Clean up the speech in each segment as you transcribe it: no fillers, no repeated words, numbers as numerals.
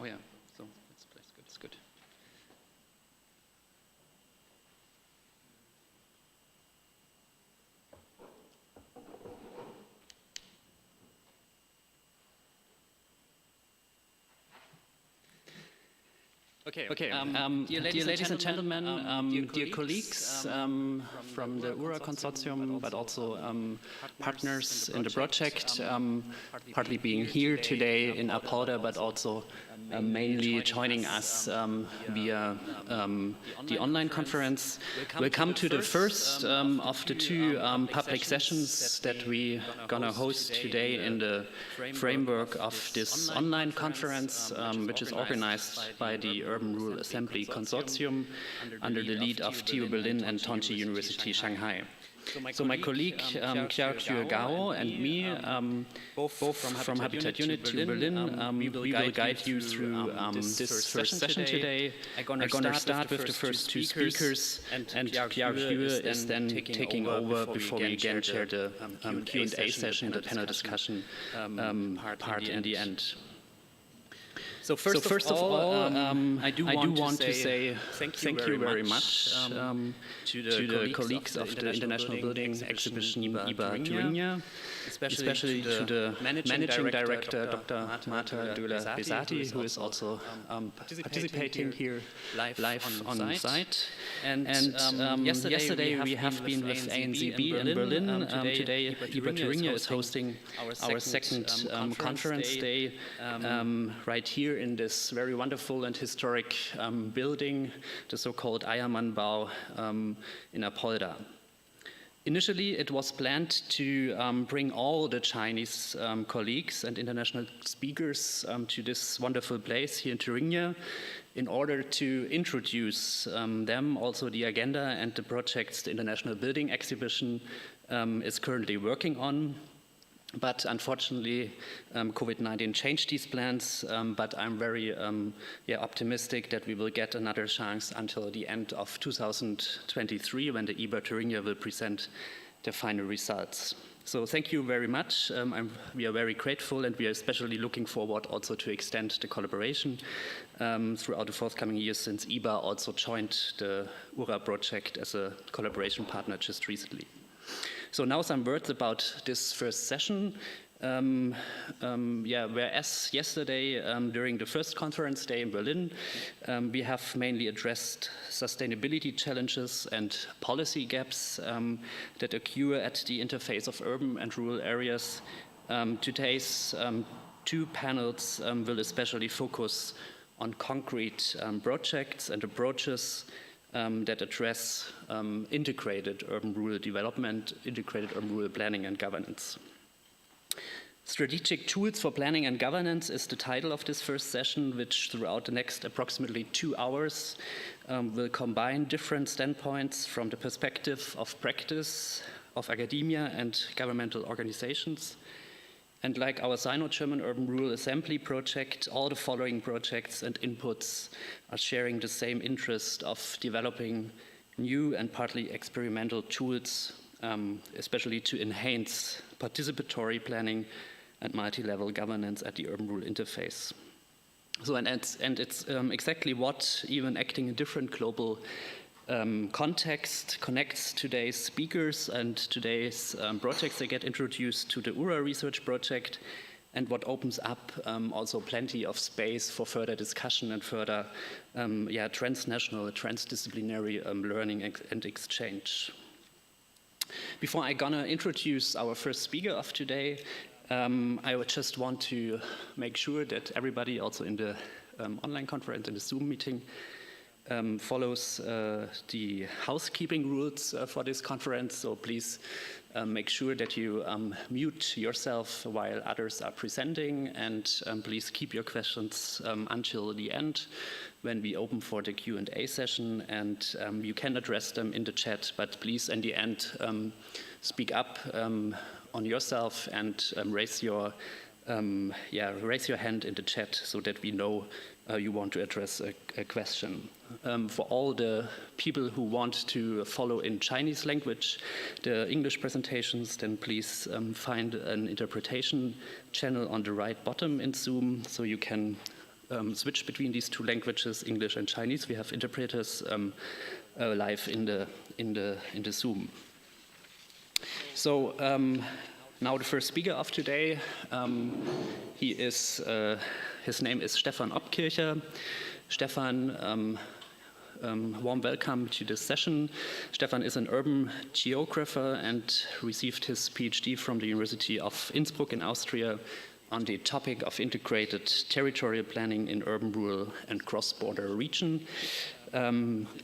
Oh yeah, so that's good. It's good. Okay. Dear ladies and gentlemen, dear colleagues from the URA consortium, but also partners in the project, partly being here today in Apolda, but also mainly joining us via the online conference. We'll come to the first of the two public sessions that we're gonna host today in the framework of this online conference, which is organized by the Urban Rural Assembly Consortium under the lead of TU Berlin and Tongji University Shanghai. So my colleague Qiao Gao and me, both from Habitat Unit TU Berlin, we will guide you through this first session today. I'm going to start with the first two speakers, and Qiao is then taking over before we again share the Q&A session, the panel discussion part in the end. So first of all, I do want to say thank you very much to the colleagues of the International Building Exhibition IBA Thüringen, especially to the Managing Director, Dr. Marta Döhler-Besati, who is also participating here live on site. And yesterday we have been with ANZB in Berlin. Today IBA Thüringen is hosting our second conference day right here in this very wonderful and historic building, the so-called Eiermannbau in Apolda. Initially, it was planned to bring all the Chinese colleagues and international speakers to this wonderful place here in Thüringen in order to introduce them, also the agenda and the projects the International Building Exhibition is currently working on. But unfortunately, COVID-19 changed these plans, but I'm very optimistic that we will get another chance until the end of 2023 when the IBA Thüringen will present the final results. So thank you very much. We are very grateful, and we are especially looking forward also to extend the collaboration throughout the forthcoming years, since IBA also joined the URA project as a collaboration partner just recently. So now some words about this first session. Whereas yesterday, during the first conference day in Berlin, we have mainly addressed sustainability challenges and policy gaps that occur at the interface of urban and rural areas. Today's two panels will especially focus on concrete projects and approaches that address integrated urban-rural development, integrated urban-rural planning and governance. Strategic Tools for Planning and Governance is the title of this first session, which throughout the next approximately 2 hours will combine different standpoints from the perspective of practice, of academia and governmental organizations. And like our Sino-German Urban Rural Assembly project, all the following projects and inputs are sharing the same interest of developing new and partly experimental tools, especially to enhance participatory planning and multi-level governance at the urban-rural interface. So, and it's exactly what even acting in different global context connects today's speakers and today's projects that get introduced to the URA research project, and what opens up also plenty of space for further discussion and further transnational, transdisciplinary learning and exchange. Before I'm gonna introduce our first speaker of today, I would just want to make sure that everybody also in the online conference, in the Zoom meeting, follows the housekeeping rules for this conference. So please make sure that you mute yourself while others are presenting, and please keep your questions until the end when we open for the Q&A session, and you can address them in the chat, but please in the end speak up on yourself and raise your hand in the chat so that we know you want to address a question. For all the people who want to follow in Chinese language the English presentations, then please find an interpretation channel on the right bottom in Zoom, so you can switch between these two languages, English and Chinese. We have interpreters live in the Zoom. So now the first speaker of today, his name is Stefan Obkircher. Stefan, warm welcome to this session. Stefan is an urban geographer and received his PhD from the University of Innsbruck in Austria on the topic of integrated territorial planning in urban, rural, and cross-border region.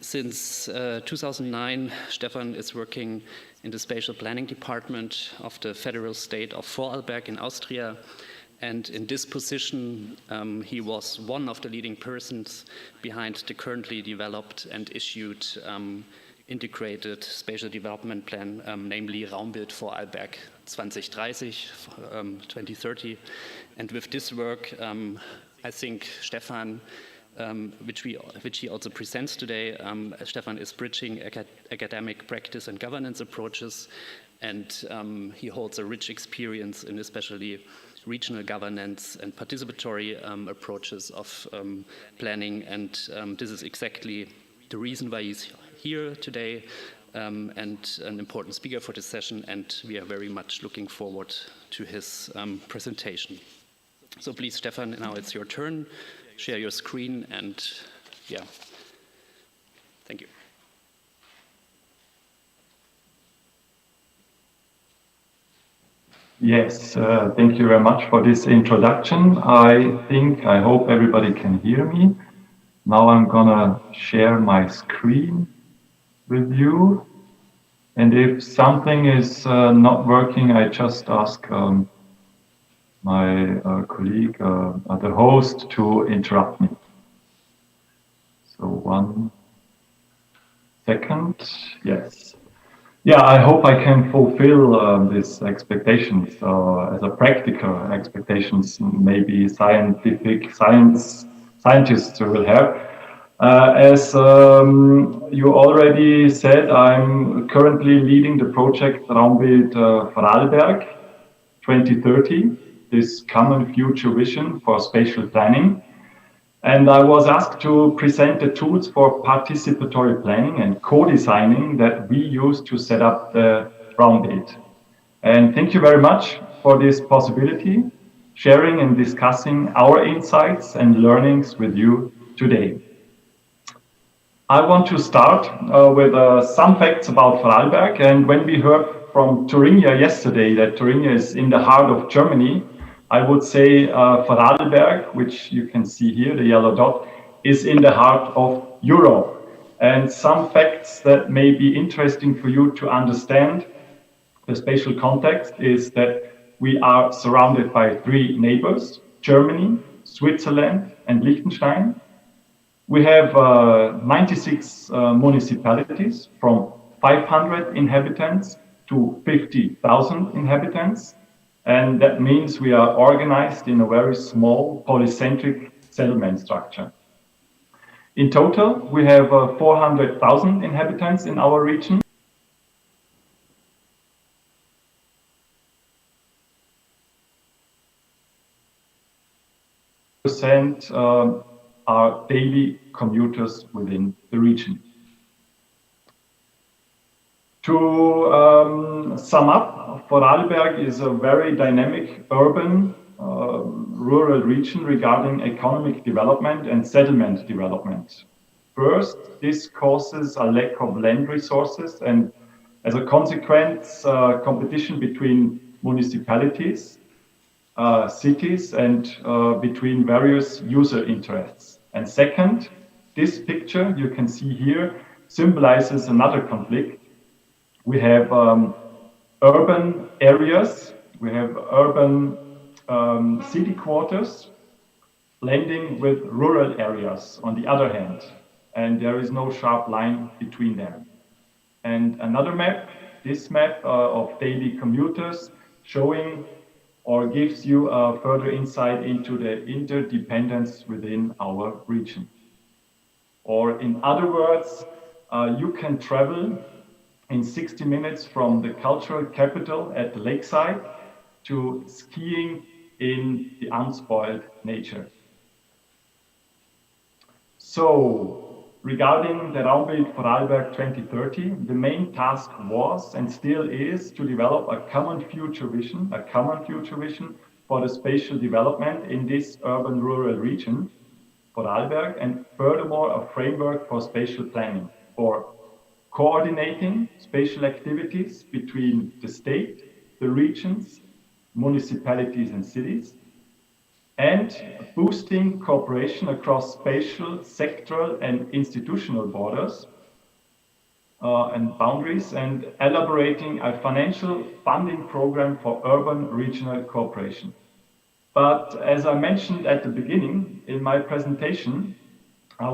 Since 2009, Stefan is working in the spatial planning department of the federal state of Vorarlberg in Austria. And in this position, he was one of the leading persons behind the currently developed and issued integrated spatial development plan, namely Raumbild Vorarlberg 2030. And with this work, I think Stefan, which he also presents today, Stefan is bridging academic practice and governance approaches, and he holds a rich experience in especially regional governance and participatory approaches of planning, and this is exactly the reason why he's here today and an important speaker for this session, and we are very much looking forward to his presentation. So please, Stefan, now it's your turn. Share your screen, and yeah, thank you. Yes, thank you very much for this introduction. I hope everybody can hear me. Now I'm gonna share my screen with you. And if something is not working, I just ask my colleague, the host, to interrupt me. So 1 second, yes. Yeah, I hope I can fulfill these expectations as a practical expectations maybe scientists will have. As you already said, I'm currently leading the project Raumbild Vorarlberg 2030, this common future vision for spatial planning. And I was asked to present the tools for participatory planning and co-designing that we use to set up the Raumbild. And thank you very much for this possibility, sharing and discussing our insights and learnings with you today. I want to start with some facts about Vorarlberg. And when we heard from Thüringen yesterday that Thüringen is in the heart of Germany, I would say Vorarlberg, which you can see here, the yellow dot, is in the heart of Europe. And some facts that may be interesting for you to understand the spatial context is that we are surrounded by 3 neighbors, Germany, Switzerland, and Liechtenstein. We have 96 municipalities from 500 inhabitants to 50,000 inhabitants. And that means we are organized in a very small polycentric settlement structure. In total, we have 400,000 inhabitants in our region. Percent are daily commuters within the region. To sum up, Vorarlberg is a very dynamic urban rural region regarding economic development and settlement development. First, this causes a lack of land resources and as a consequence, competition between municipalities, cities, and between various user interests. And second, this picture you can see here symbolizes another conflict. We have urban areas, we have urban city quarters blending with rural areas on the other hand, and there is no sharp line between them. And another map, this map of daily commuters showing or gives you a further insight into the interdependence within our region. Or in other words, you can travel in 60 minutes from the cultural capital at the lakeside to skiing in the unspoiled nature. So, regarding the Raumbild Vorarlberg 2030, the main task was and still is to develop a common future vision for the spatial development in this urban-rural region, Vorarlberg, and furthermore a framework for spatial planning, for coordinating spatial activities between the state, the regions, municipalities and cities, and boosting cooperation across spatial, sectoral and institutional borders and boundaries, and elaborating a financial funding program for urban regional cooperation. But as I mentioned at the beginning in my presentation,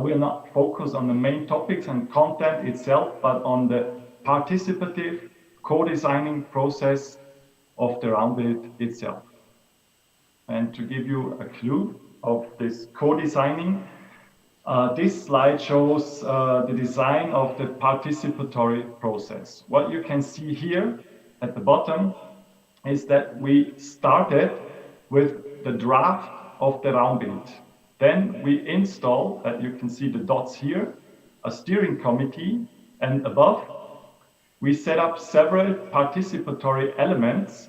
we are not focused on the main topics and content itself, but on the participative co-designing process of the Raumbild itself. And to give you a clue of this co-designing, this slide shows the design of the participatory process. What you can see here at the bottom is that we started with the draft of the Raumbild. Then we installed, you can see the dots here, a steering committee, and above we set up several participatory elements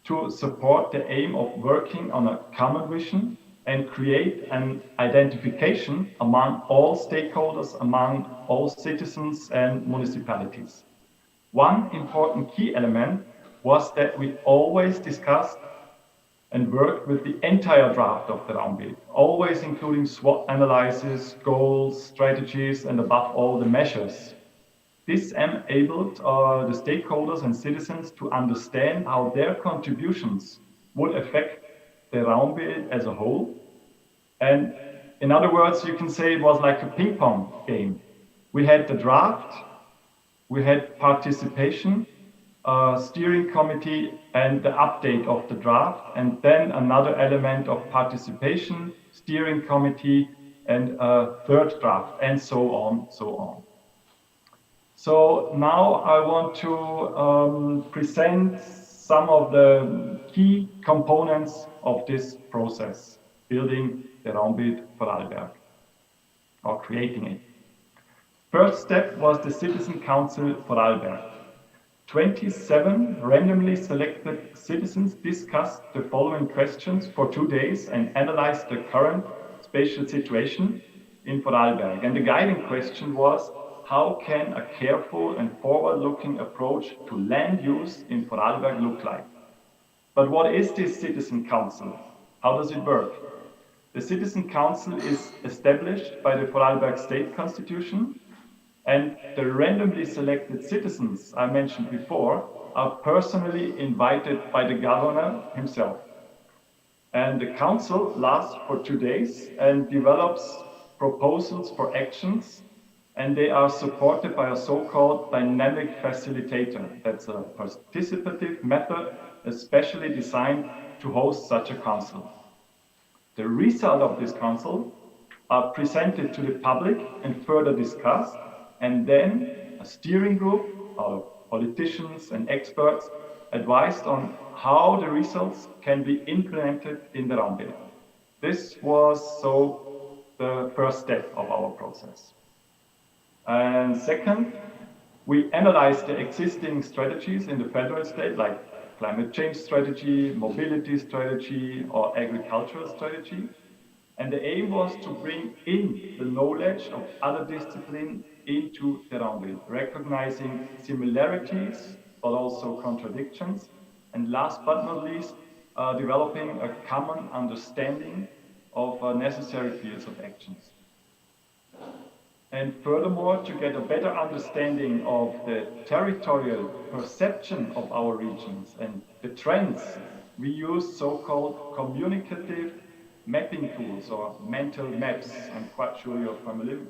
to support the aim of working on a common vision and create an identification among all stakeholders, among all citizens and municipalities. One important key element was that we always discussed and worked with the entire draft of the Raumbild, always including SWOT analysis, goals, strategies, and above all the measures. This enabled the stakeholders and citizens to understand how their contributions would affect the Raumbild as a whole. And in other words, you can say it was like a ping pong game. We had the draft, we had participation, steering committee and the update of the draft, and then another element of participation, steering committee, and a third draft, and so on, so on. So now I want to present some of the key components of this process, building the Raumbild Vorarlberg, or creating it. First step was the Citizen Council Vorarlberg. 27 randomly selected citizens discussed the following questions for 2 days and analyzed the current spatial situation in Vorarlberg. And the guiding question was, how can a careful and forward-looking approach to land use in Vorarlberg look like? But what is this Citizen Council? How does it work? The Citizen Council is established by the Vorarlberg State Constitution, and the randomly selected citizens I mentioned before are personally invited by the governor himself. And the council lasts for 2 days and develops proposals for actions, and they are supported by a so-called dynamic facilitator. That's a participative method especially designed to host such a council. The result of this council are presented to the public and further discussed, and then a steering group of politicians and experts advised on how the results can be implemented in the Raumbild. This was so the first step of our process. And second, we analyzed the existing strategies in the federal state, like climate change strategy, mobility strategy, or agricultural strategy. And the aim was to bring in the knowledge of other disciplines into the Raumbild, recognizing similarities, but also contradictions. And last but not least, developing a common understanding of necessary fields of actions. And furthermore, to get a better understanding of the territorial perception of our regions and the trends, we use so-called communicative mapping tools or mental maps. I'm quite sure you're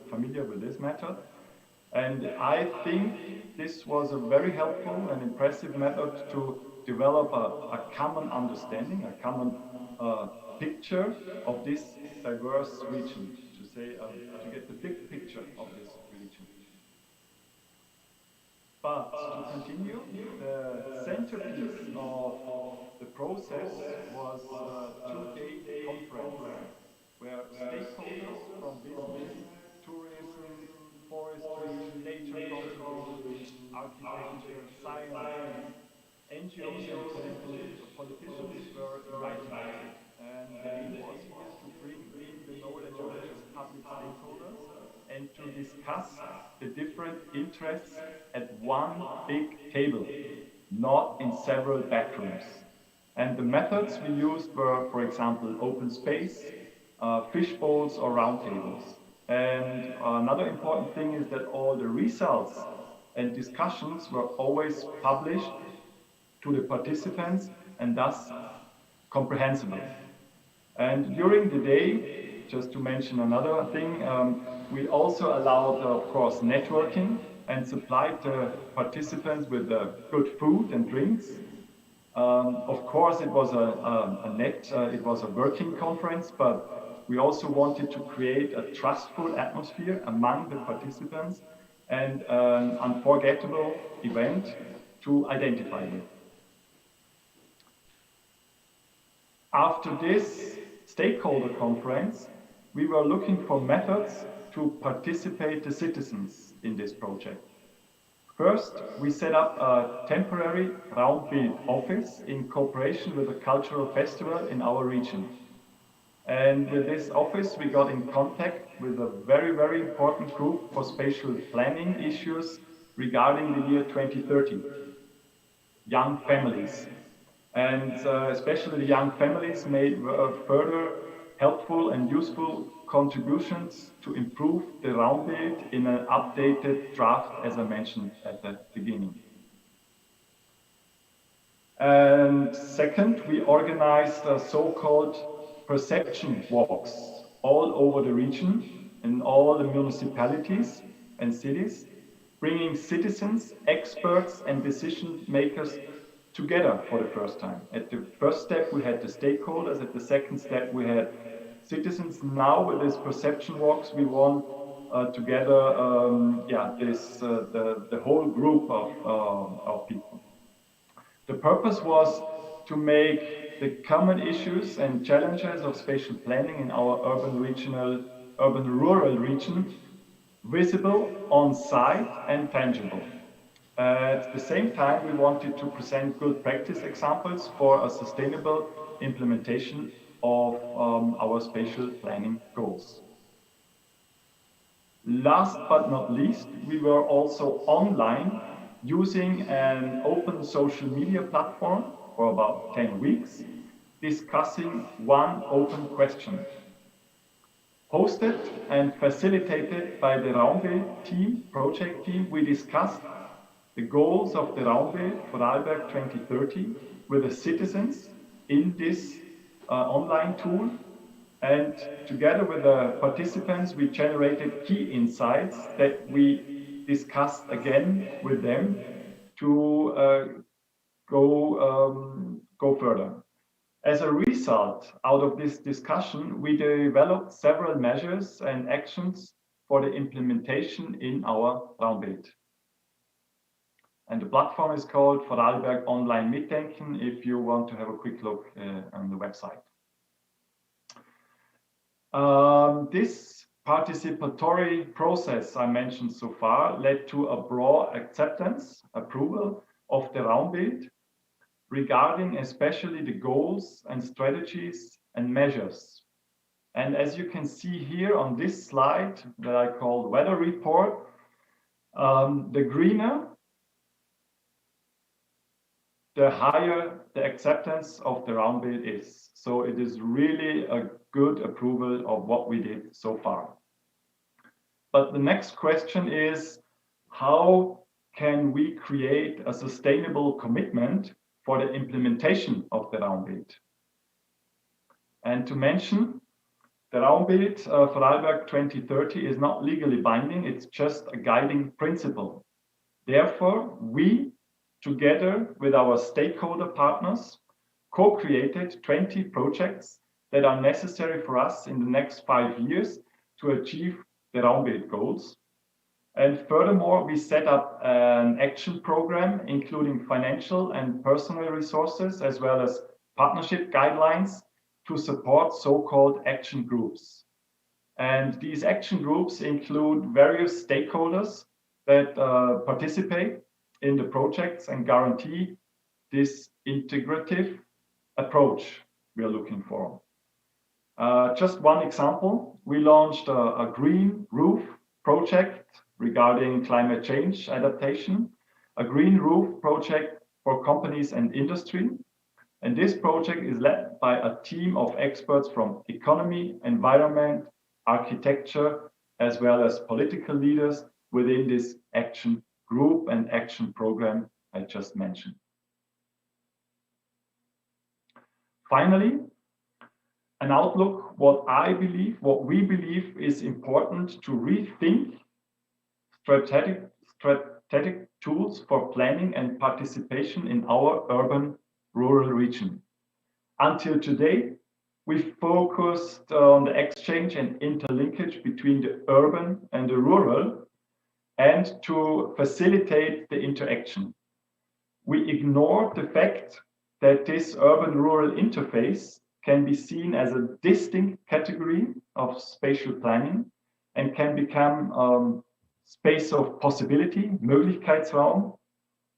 familiar with this method. And I think this was a very helpful and impressive method to develop a common understanding, a common picture of this diverse region, to get the big picture of this region. But to continue, the centerpiece of the process was a 2-day conference where stakeholders from business, nature control, architecture, science, NGOs and politicians were invited. And the aim was here to bring in the knowledge of just public stakeholders and to discuss the different interests at one big table, not in several backrooms. And the methods we used were, for example, open space, fish bowls or roundtables. And another important thing is that all the results and discussions were always published to the participants and thus comprehensible. And during the day, just to mention another thing, we also allowed, of course, networking and supplied the participants with good food and drinks. Of course, it was it was a working conference, but we also wanted to create a trustful atmosphere among the participants and an unforgettable event to identify with. After this stakeholder conference, we were looking for methods to participate the citizens in this project. First, we set up a temporary Raumbild Office in cooperation with a cultural festival in our region. And with this office, we got in contact with a very, very important group for spatial planning issues regarding the year 2030, young families. And especially the young families made further helpful and useful contributions to improve the Raumbild in an updated draft, as I mentioned at the beginning. And second, we organized so-called perception walks all over the region, in all the municipalities and cities, bringing citizens, experts and decision makers together for the first time. At the first step, we had the stakeholders. At the second step, we had citizens. Now, with these perception walks, we want together, the whole group of people. The purpose was to make the common issues and challenges of spatial planning in our urban-rural region visible, on site, and tangible. At the same time, we wanted to present good practice examples for a sustainable implementation of our spatial planning goals. Last but not least, we were also online using an open social media platform for about 10 weeks, discussing one open question. Hosted and facilitated by the Raumbild team, project team, we discussed the goals of the Raumbild Vorarlberg 2030 with the citizens in this online tool, and together with the participants we generated key insights that we discussed again with them to go further. As a result, out of this discussion, we developed several measures and actions for the implementation in our Raumbild. And the platform is called Vorarlberg Online Mitdenken, if you want to have a quick look on the website. This participatory process I mentioned so far led to a broad approval of the Raumbild regarding especially the goals and strategies and measures. And as you can see here on this slide that I called weather report, the greener, the higher the acceptance of the Raumbild is. So it is really a good approval of what we did so far. But the next question is, how can we create a sustainable commitment for the implementation of the Raumbild? And to mention, the Raumbild Vorarlberg 2030 is not legally binding, it's just a guiding principle. Therefore, we, together with our stakeholder partners, co-created 20 projects that are necessary for us in the next 5 years to achieve the Raumbild goals. And furthermore, we set up an action program, including financial and personal resources, as well as partnership guidelines to support so-called action groups. And these action groups include various stakeholders that participate in the projects and guarantee this integrative approach we are looking for. Just one example, we launched a green roof project regarding climate change adaptation, a green roof project for companies and industry. And this project is led by a team of experts from economy, environment, architecture, as well as political leaders within this action group and action program I just mentioned. Finally, an outlook, what we believe is important to rethink strategic tools for planning and participation in our urban-rural region. Until today, we focused on the exchange and interlinkage between the urban and the rural, and to facilitate the interaction. We ignored the fact that this urban-rural interface can be seen as a distinct category of spatial planning and can become space of possibility, Möglichkeitsraum,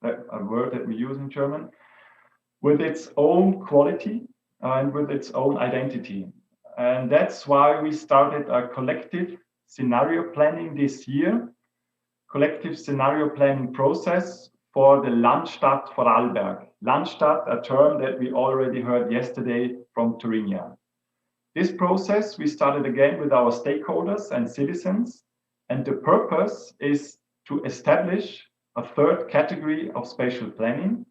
a word that we use in German, with its own quality and with its own identity. And that's why we started a collective scenario planning this year, collective scenario planning process for the Landstadt Vorarlberg. Landstadt, a term that we already heard yesterday from Thüringen. This process we started again with our stakeholders and citizens, and the purpose is to establish a third category of spatial planning.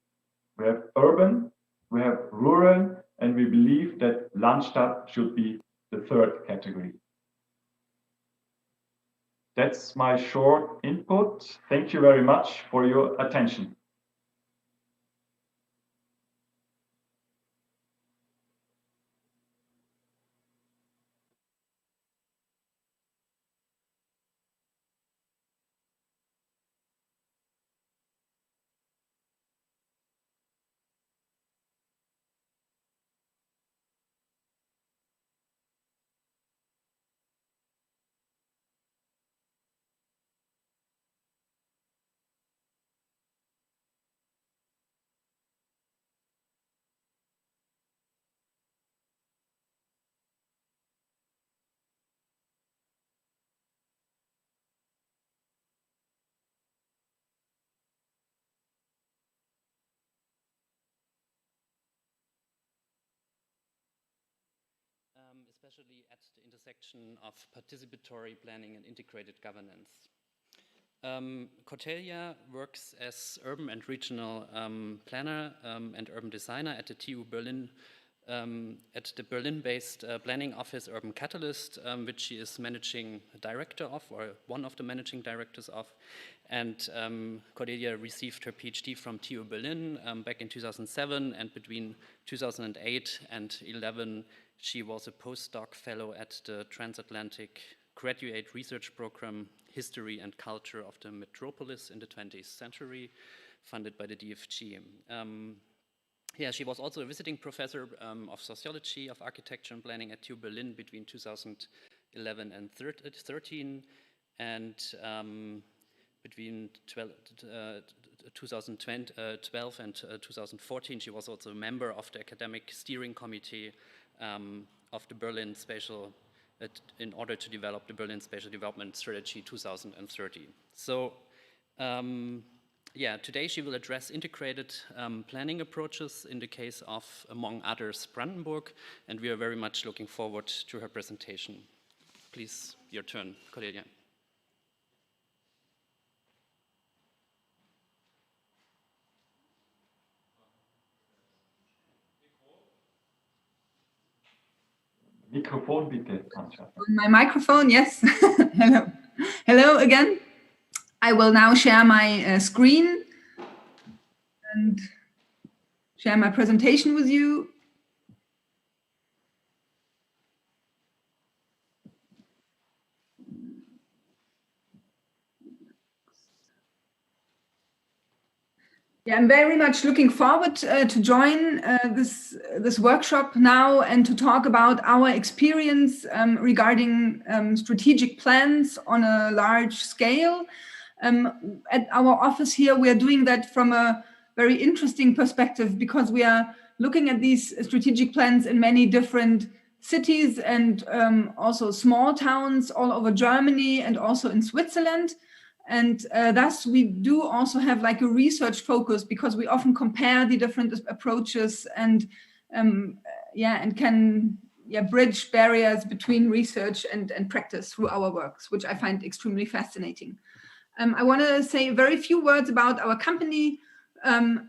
We have urban, we have rural, and we believe that Landstadt should be the third category. That's my short input. Thank you very much for your attention. Especially at the intersection of participatory planning and integrated governance. Cordelia works as urban and regional planner and urban designer at the TU Berlin, at the Berlin-based planning office Urban Catalyst, which she is managing director of, or one of the managing directors of. And Cordelia received her PhD from TU Berlin back in 2007, and between 2008 and 2011, she was a postdoc fellow at the Transatlantic Graduate Research Program, History and Culture of the Metropolis in the 20th Century, funded by the DFG. Yeah, she was also a visiting professor of sociology of architecture and planning at TU Berlin between 2011 and 2013, and between 2012 and 2014, she was also a member of the academic steering committee of the Berlin Spatial, in order to develop the Berlin Spatial Development Strategy 2030. So, yeah, today she will address integrated planning approaches in the case of, among others, Brandenburg, and we are very much looking forward to her presentation. Please, your turn, Cordelia. Microphone, bitte. My microphone, yes. Hello. Hello again. I will now share my screen and share my presentation with you. Yeah, I'm very much looking forward to join this workshop now and to talk about our experience regarding strategic plans on a large scale. At our office here, we are doing that from a very interesting perspective because we are looking at these strategic plans in many different cities and also small towns all over Germany and also in Switzerland. And thus we do also have like a research focus because we often compare the different approaches and can bridge barriers between research and practice through our works, which I find extremely fascinating. I want to say very few words about our company.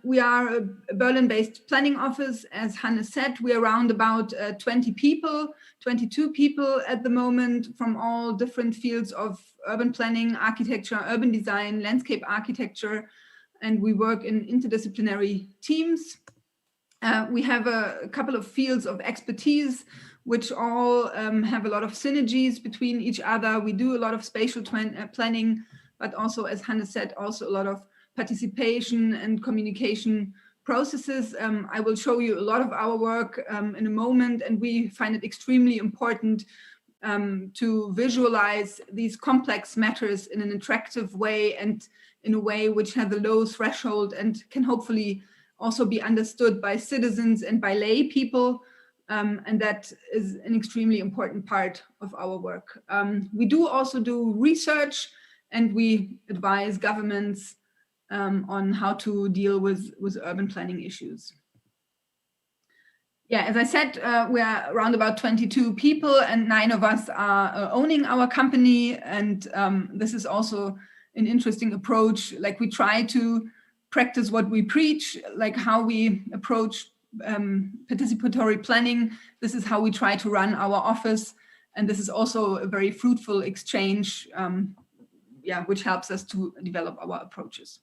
We are a Berlin-based planning office. As Hannes said, we are around about 22 people at the moment from all different fields of urban planning, architecture, urban design, landscape architecture, and we work in interdisciplinary teams. We have a couple of fields of expertise, which all have a lot of synergies between each other. We do a lot of spatial planning, but also, as Hannes said, also a lot of participation and communication processes. I will show you a lot of our work in a moment, and we find it extremely important to visualize these complex matters in an attractive way and in a way which has a low threshold and can hopefully also be understood by citizens and by lay people. And that is an extremely important part of our work. We do also do research, and we advise governments on how to deal with urban planning issues. Yeah, as I said, we are around about 22 people and 9 of us are owning our company. And this is also an interesting approach. Like we try to practice what we preach, like how we approach participatory planning. This is how we try to run our office. And this is also a very fruitful exchange, which helps us to develop our approaches.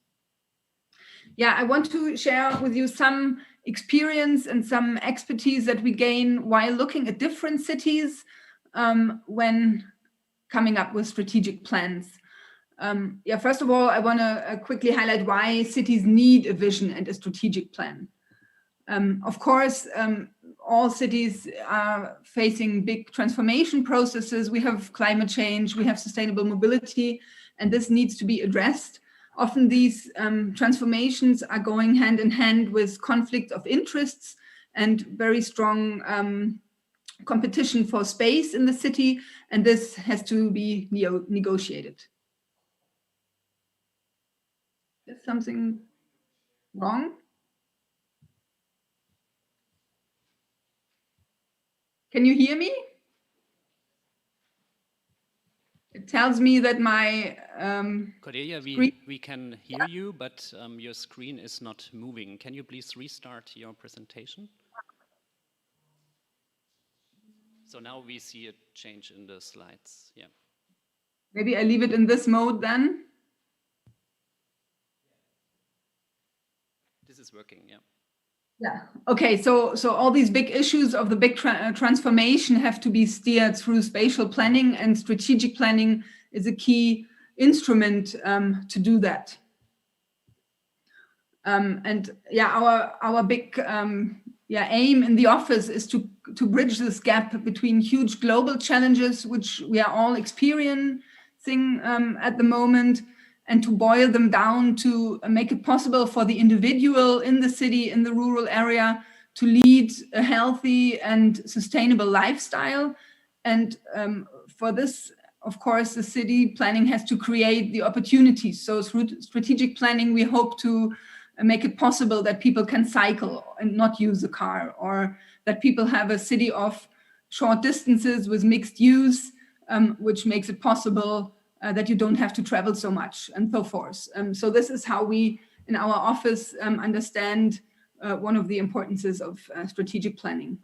Yeah, I want to share with you some experience and some expertise that we gain while looking at different cities when coming up with strategic plans. First of all, I want to quickly highlight why cities need a vision and a strategic plan. Of course, all cities are facing big transformation processes. We have climate change, we have sustainable mobility, and this needs to be addressed. Often these transformations are going hand in hand with conflict of interests and very strong competition for space in the city, and this has to be negotiated. Is something wrong? Can you hear me? It tells me that my Cordelia, we can hear you, but your screen is not moving. Can you please restart your presentation? So now we see a change in the slides. Yeah. Maybe I leave it in this mode then. This is working, yeah. Yeah. Okay. So all these big issues of the big transformation have to be steered through spatial planning, and strategic planning is a key instrument to do that. Our big aim in the office is to bridge this gap between huge global challenges, which we are all experiencing at the moment, and to boil them down to make it possible for the individual in the city, in the rural area, to lead a healthy and sustainable lifestyle. And for this, of course, the city planning has to create the opportunities. So through strategic planning, we hope to make it possible that people can cycle and not use a car, or that people have a city of short distances with mixed use, which makes it possible that you don't have to travel so much, and so forth. So this is how we, in our office, understand one of the importances of strategic planning.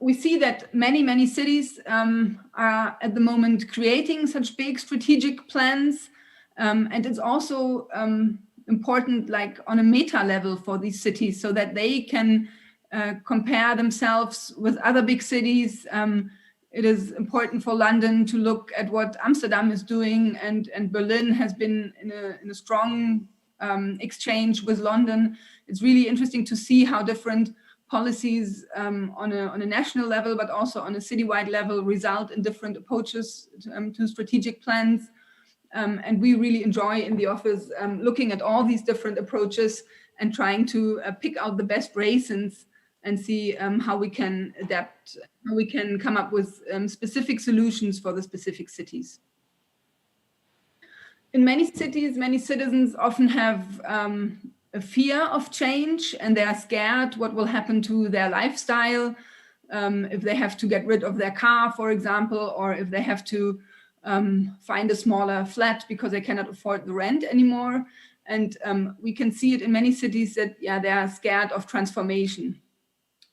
We see that many cities are at the moment creating such big strategic plans, and it's also important, like on a meta level for these cities, so that they can compare themselves with other big cities. It is important for London to look at what Amsterdam is doing, and Berlin has been in a strong exchange with London. It's really interesting to see how different policies on a national level, but also on a citywide level, result in different approaches to strategic plans. And we really enjoy in the office looking at all these different approaches and trying to pick out the best raisins and see how we can adapt, how we can come up with specific solutions for the specific cities. In many cities, many citizens often have a fear of change, and they are scared what will happen to their lifestyle if they have to get rid of their car, for example, or if they have to find a smaller flat because they cannot afford the rent anymore. And we can see it in many cities that, yeah, they are scared of transformation.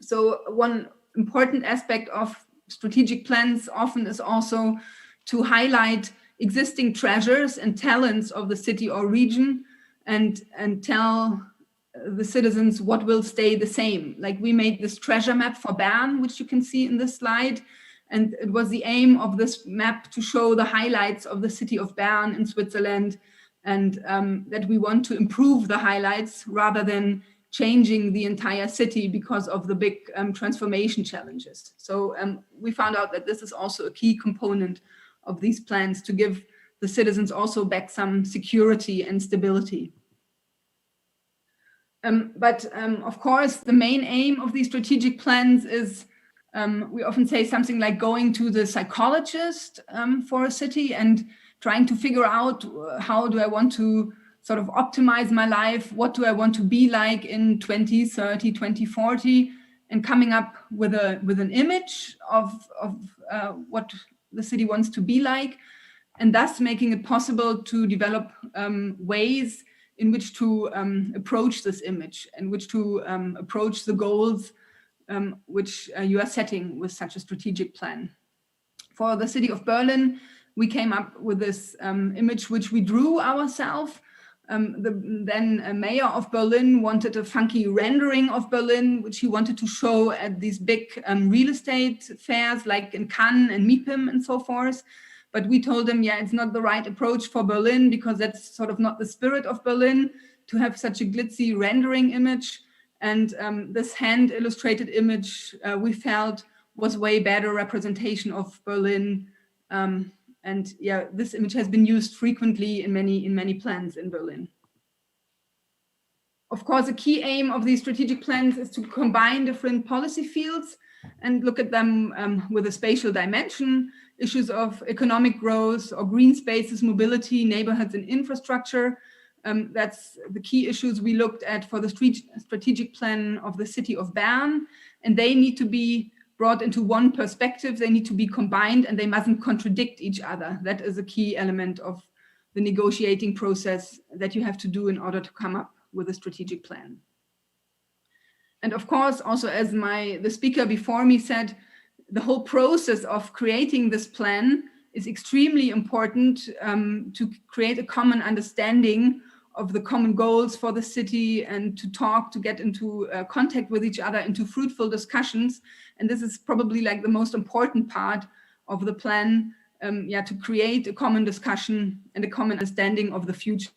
So one important aspect of strategic plans often is also to highlight existing treasures and talents of the city or region and tell the citizens what will stay the same. Like we made this treasure map for Bern, which you can see in this slide. And it was the aim of this map to show the highlights of the city of Bern in Switzerland, and that we want to improve the highlights rather than changing the entire city because of the big transformation challenges. So we found out that this is also a key component of these plans to give the citizens also back some security and stability. But of course, the main aim of these strategic plans is, we often say something like going to the psychologist for a city and trying to figure out how do I want to sort of optimize my life, what do I want to be like in 2030, 2040, and coming up with an image of what the city wants to be like, and thus making it possible to develop ways in which to approach this image and which to approach the goals which you are setting with such a strategic plan. For the city of Berlin, we came up with this image which we drew ourselves. The then mayor of Berlin wanted a funky rendering of Berlin, which he wanted to show at these big real estate fairs like in Cannes and MIPIM and so forth. But we told him, yeah, it's not the right approach for Berlin because that's sort of not the spirit of Berlin to have such a glitzy rendering image. And this hand illustrated image we felt was way better representation of Berlin. And yeah, this image has been used frequently in many plans in Berlin. Of course, a key aim of these strategic plans is to combine different policy fields and look at them with a spatial dimension, issues of economic growth or green spaces, mobility, neighborhoods and infrastructure. That's the key issues we looked at for the strategic plan of the city of Bern, and they need to be brought into one perspective, they need to be combined, and they mustn't contradict each other. That is a key element of the negotiating process that you have to do in order to come up with a strategic plan. And of course, also as the speaker before me said, the whole process of creating this plan is extremely important to create a common understanding of the common goals for the city and to get into contact with each other, into fruitful discussions. And this is probably like the most important part of the plan, to create a common discussion and a common understanding of the future.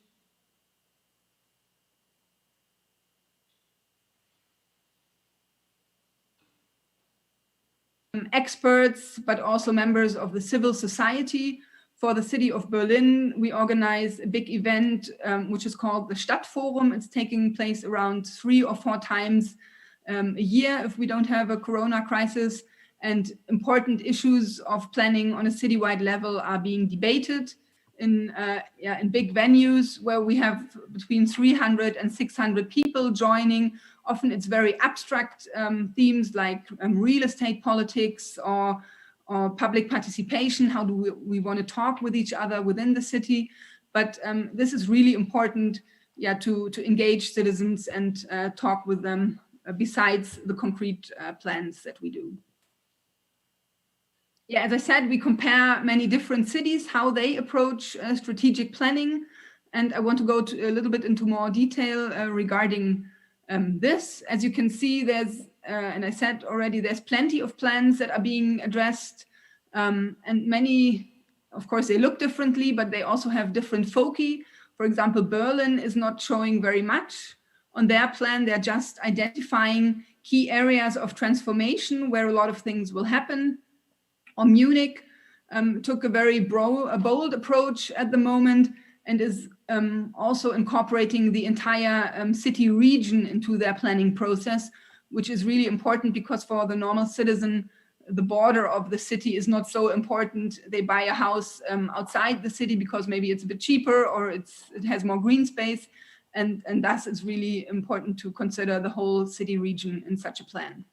Experts, but also members of the civil society. For the city of Berlin, we organize a big event which is called the Stadtforum. It's taking place around 3 or 4 times a year if we don't have a corona crisis. And important issues of planning on a citywide level are being debated in big venues where we have between 300 and 600 people joining. Often it's very abstract themes like real estate politics or public participation. How do we want to talk with each other within the city? But this is really important, to engage citizens and talk with them besides the concrete plans that we do. Yeah, as I said, we compare many different cities, how they approach strategic planning. And I want to go a little bit into more detail regarding this. As you can see, there's, and I said already, there's plenty of plans that are being addressed. And many, of course, they look differently, but they also have different foci. For example, Berlin is not showing very much on their plan. They're just identifying key areas of transformation where a lot of things will happen. Or Munich took a very bold approach at the moment and is also incorporating the entire city region into their planning process, which is really important because for the normal citizen, the border of the city is not so important. They buy a house outside the city because maybe it's a bit cheaper or it has more green space. And thus it's really important to consider the whole city region in such a plan.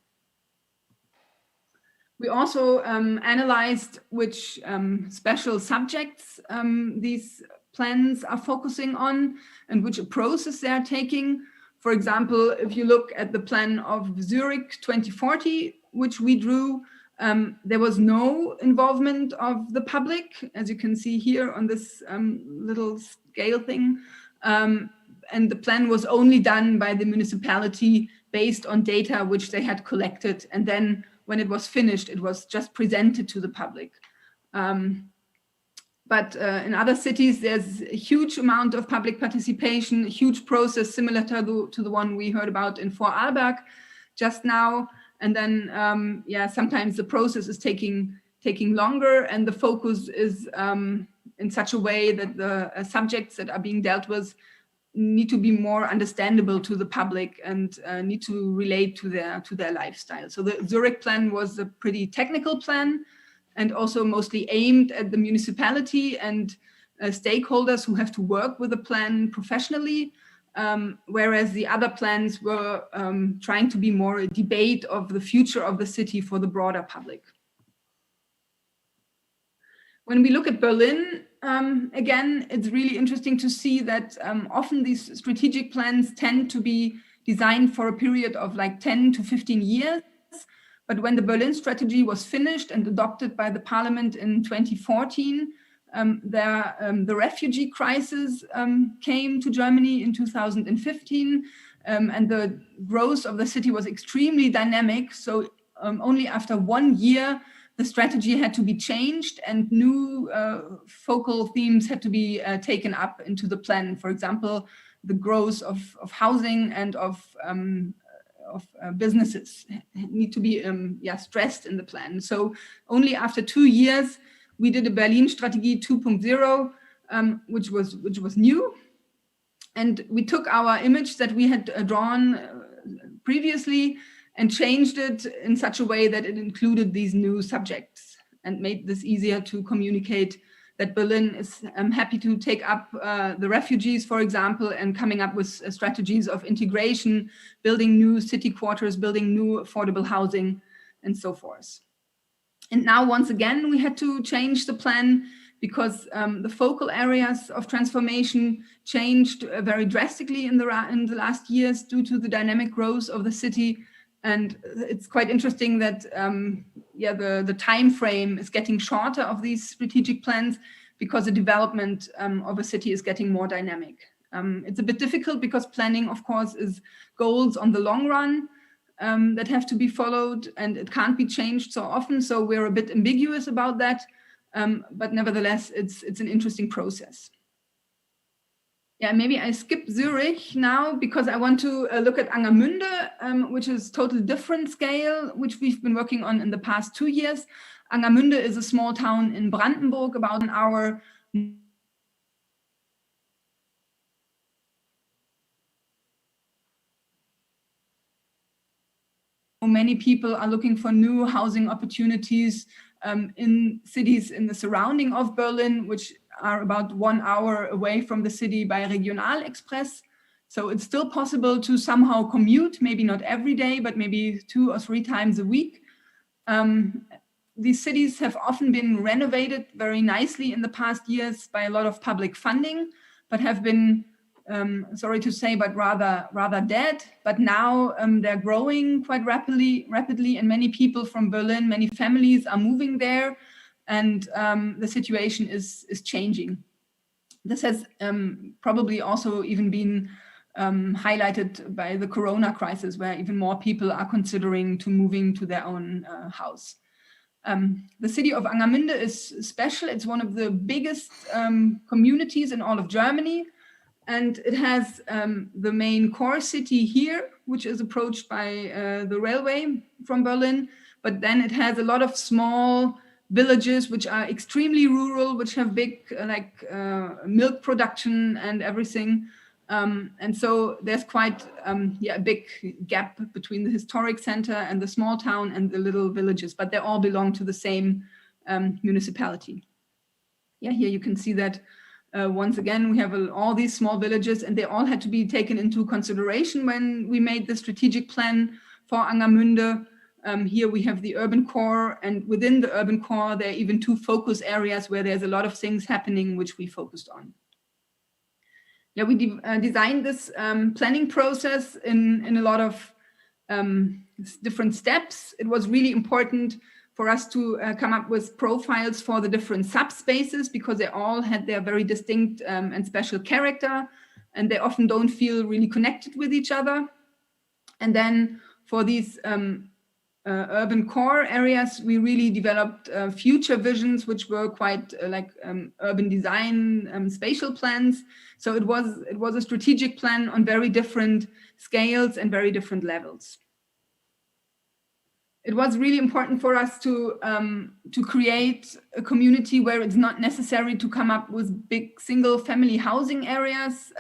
We also analyzed which special subjects these plans are focusing on and which approaches they are taking. For example, if you look at the plan of Zurich 2040, which we drew, there was no involvement of the public, as you can see here on this little scale thing. And the plan was only done by the municipality based on data which they had collected. And then when it was finished, it was just presented to the public. But in other cities, there's a huge amount of public participation, a huge process similar to the one we heard about in Vorarlberg just now. And then, sometimes the process is taking longer and the focus is in such a way that the subjects that are being dealt with need to be more understandable to the public and need to relate to their lifestyle. So the Zurich plan was a pretty technical plan and also mostly aimed at the municipality and stakeholders who have to work with the plan professionally, whereas the other plans were trying to be more a debate of the future of the city for the broader public. When we look at Berlin, again, it's really interesting to see that often these strategic plans tend to be designed for a period of like 10 to 15 years. But when the Berlin strategy was finished and adopted by the parliament in 2014, the refugee crisis came to Germany in 2015, and the growth of the city was extremely dynamic. So only after 1 year, the strategy had to be changed and new focal themes had to be taken up into the plan. For example, the growth of housing and of businesses need to be stressed in the plan. So only after 2 years, we did a Berlin Strategie 2.0, which was new. And we took our image that we had drawn previously and changed it in such a way that it included these new subjects and made this easier to communicate that Berlin is happy to take up the refugees, for example, and coming up with strategies of integration, building new city quarters, building new affordable housing, and so forth. And now, once again, we had to change the plan because the focal areas of transformation changed very drastically in the last years due to the dynamic growth of the city. And it's quite interesting that the time frame is getting shorter of these strategic plans because the development of a city is getting more dynamic. It's a bit difficult because planning, of course, is goals on the long run that have to be followed, and it can't be changed so often. So we're a bit ambiguous about that, but nevertheless, it's an interesting process. Yeah, maybe I skip Zurich now because I want to look at Angermünde, which is totally different scale, which we've been working on in the past 2 years. Angermünde is a small town in Brandenburg, about an hour. Many people are looking for new housing opportunities in cities in the surrounding of Berlin, which are about 1 hour away from the city by Regional Express. So it's still possible to somehow commute, maybe not every day, but maybe 2 or 3 times a week. These cities have often been renovated very nicely in the past years by a lot of public funding, but have been, sorry to say, but rather dead. But now they're growing quite rapidly, and many people from Berlin, many families are moving there. And the situation is changing. This has probably also even been highlighted by the Corona crisis, where even more people are considering to moving to their own house. The city of Angermünde is special. It's one of the biggest communities in all of Germany. And it has the main core city here, which is approached by the railway from Berlin. But then it has a lot of small villages which are extremely rural, which have big milk production and everything. And so there's quite a big gap between the historic center and the small town and the little villages, but they all belong to the same municipality. Yeah, here you can see that once again, we have all these small villages, and they all had to be taken into consideration when we made the strategic plan for Angermünde. Here we have the urban core, and within the urban core, there are even 2 focus areas where there's a lot of things happening, which we focused on. Yeah, we designed this planning process in a lot of different steps. It was really important for us to come up with profiles for the different subspaces, because they all had their very distinct and special character, and they often don't feel really connected with each other. And then for these urban core areas, we really developed future visions, which were quite urban design spatial plans. So it was a strategic plan on very different scales and very different levels. It was really important for us to create a community where it's not necessary to come up with big single family housing areas,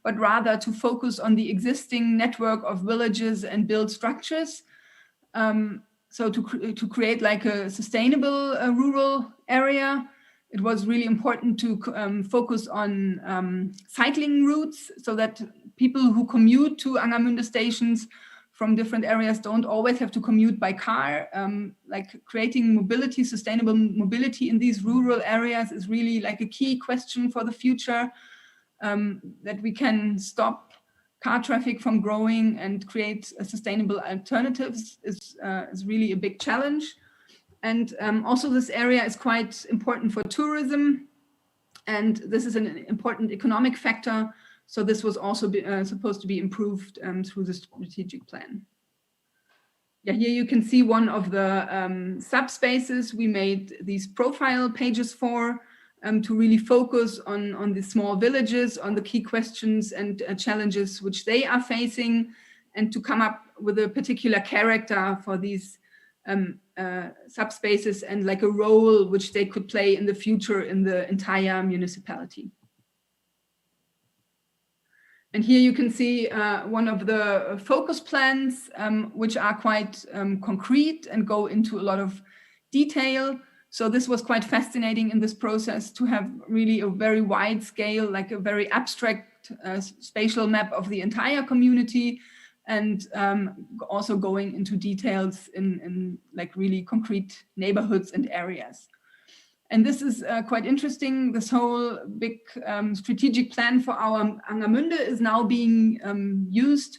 but rather to focus on the existing network of villages and build structures. So to create like a sustainable rural area, it was really important to focus on cycling routes, so that people who commute to Angermünde stations from different areas don't always have to commute by car. Like creating mobility, sustainable mobility in these rural areas is really like a key question for the future, that we can stop car traffic from growing and create sustainable alternatives is really a big challenge. And also this area is quite important for tourism, and this is an important economic factor. So this was also supposed to be improved through the strategic plan. Yeah, here you can see one of the subspaces we made these profile pages for, to really focus on the small villages, on the key questions and challenges which they are facing, and to come up with a particular character for these subspaces and like a role which they could play in the future in the entire municipality. And here you can see one of the focus plans, which are quite concrete and go into a lot of detail. So this was quite fascinating in this process, to have really a very wide scale, like a very abstract spatial map of the entire community, and also going into details in like really concrete neighborhoods and areas. And this is quite interesting. This whole big strategic plan for our Angermünde is now being used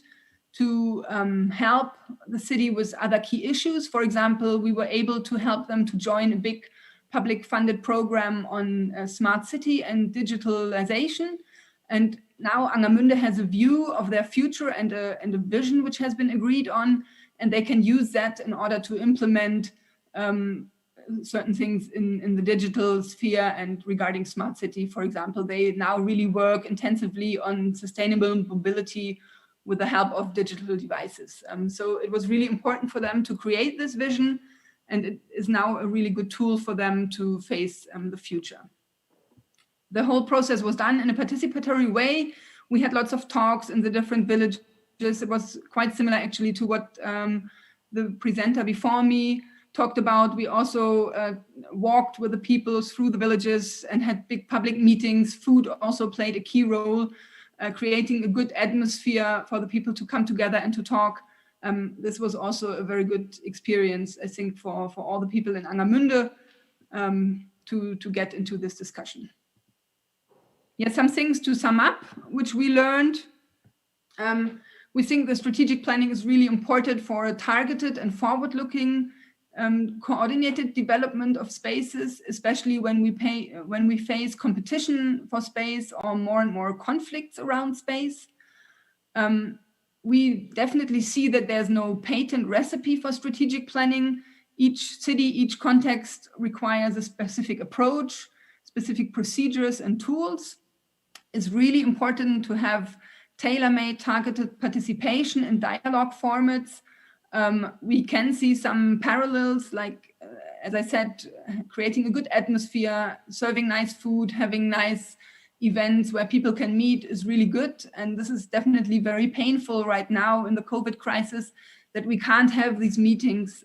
to help the city with other key issues. For example, we were able to help them to join a big public funded program on smart city and digitalization. And now Angermünde has a view of their future and a vision which has been agreed on, and they can use that in order to implement certain things in the digital sphere. And regarding smart city, for example, they now really work intensively on sustainable mobility with the help of digital devices. So it was really important for them to create this vision, and it is now a really good tool for them to face the future. The whole process was done in a participatory way. We had lots of talks in the different villages. It was quite similar actually to what the presenter before me talked about. We also walked with the people through the villages and had big public meetings. Food also played a key role, creating a good atmosphere for the people to come together and to talk. This was also a very good experience, I think, for all the people in Angermünde to get into this discussion. Yeah, some things to sum up, which we learned. We think the strategic planning is really important for a targeted and forward-looking coordinated development of spaces, especially when we face competition for space or more and more conflicts around space. We definitely see that there's no patent recipe for strategic planning. Each city, each context requires a specific approach, specific procedures and tools. It's really important to have tailor-made targeted participation in dialogue formats. We can see some parallels, like as I said, creating a good atmosphere, serving nice food, having nice events where people can meet is really good. And this is definitely very painful right now in the COVID crisis, that we can't have these meetings,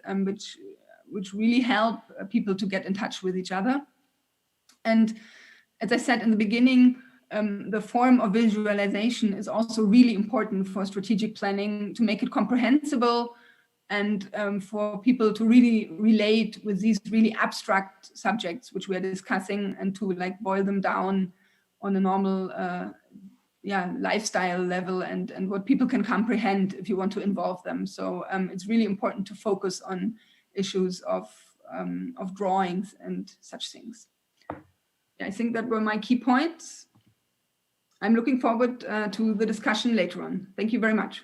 which really help people to get in touch with each other. And as I said in the beginning, the form of visualization is also really important for strategic planning, to make it comprehensible and for people to really relate with these really abstract subjects which we are discussing, and to like boil them down on a normal lifestyle level and what people can comprehend if you want to involve them. So it's really important to focus on issues of drawings and such things. I think that were my key points. I'm looking forward to the discussion later on. Thank you very much.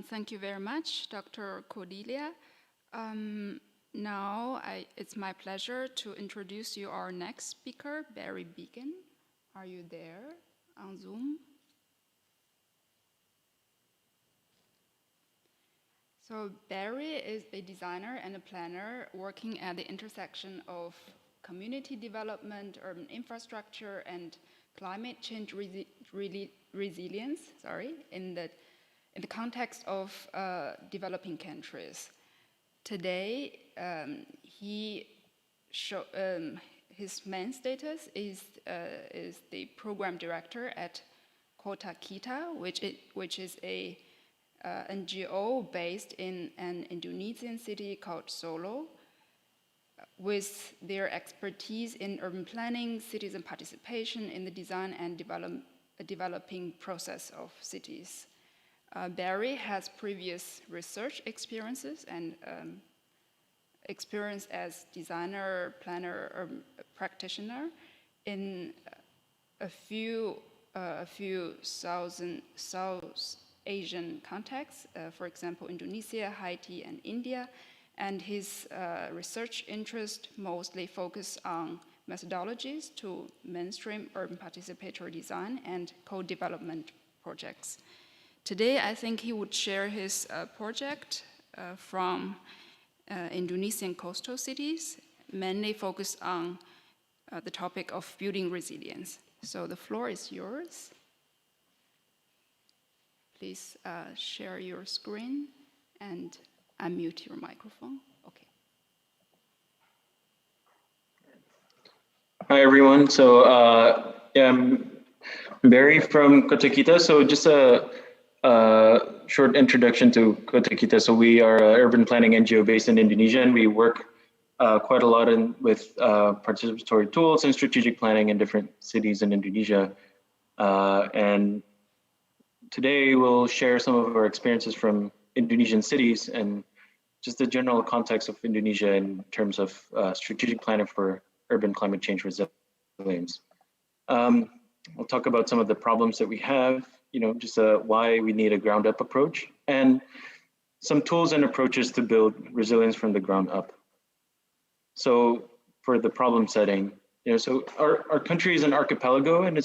Thank you very much, Dr. Cordelia. Now it's my pleasure to introduce you our next speaker, Barry Beagen. Are you there on Zoom? So Barry is a designer and a planner working at the intersection of community development, urban infrastructure, and climate change resilience. In the context of developing countries. Today, his main status is the program director at Kota, which is a NGO based in an Indonesian city called Solo, with their expertise in urban planning, citizen participation in the design and developing process of cities. Barry has previous research experiences and experience as designer, planner, or practitioner in a few South Asian contexts, for example, Indonesia, Haiti, and India. And his research interest mostly focus on methodologies to mainstream urban participatory design and co-development projects. Today, I think he would share his project from Indonesian coastal cities, mainly focused on the topic of building resilience. So the floor is yours. Please share your screen and unmute your microphone. Okay. Hi, everyone. So I'm Barry from Kota. So just a short introduction to Kota. So we are an urban planning NGO based in Indonesia, and we work quite a lot with participatory tools and strategic planning in different cities in Indonesia. And today we'll share some of our experiences from Indonesian cities and just the general context of Indonesia in terms of strategic planning for urban climate change resilience. We'll talk about some of the problems that we have, just why we need a ground up approach, and some tools and approaches to build resilience from the ground up. So for the problem setting, so our country is an archipelago, and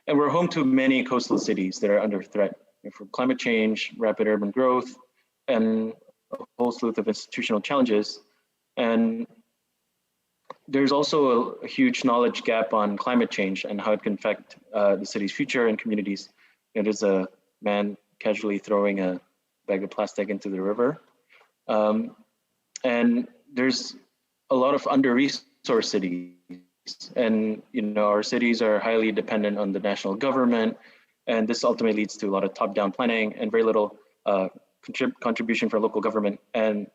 we're home to many coastal cities that are under threat from climate change, rapid urban growth, and a whole slew of institutional challenges. And there's also a huge knowledge gap on climate change and how it can affect the city's future and communities. There's a man casually throwing a bag of plastic into the river. And there's a lot of under-resourced cities. And our cities are highly dependent on the national government. And this ultimately leads to a lot of top-down planning and very little contribution from local government, and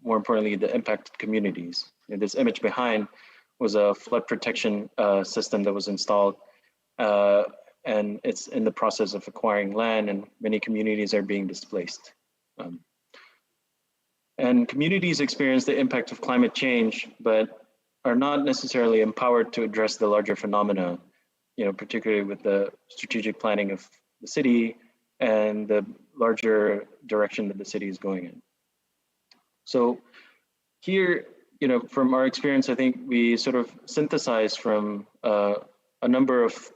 more importantly, the impacted communities. This image behind was a flood protection system that was installed, and it's in the process of acquiring land, and many communities are being displaced. And communities experience the impact of climate change, but are not necessarily empowered to address the larger phenomena, particularly with the strategic planning of the city and the larger direction that the city is going in. So here, from our experience, I think we sort of synthesize from a number of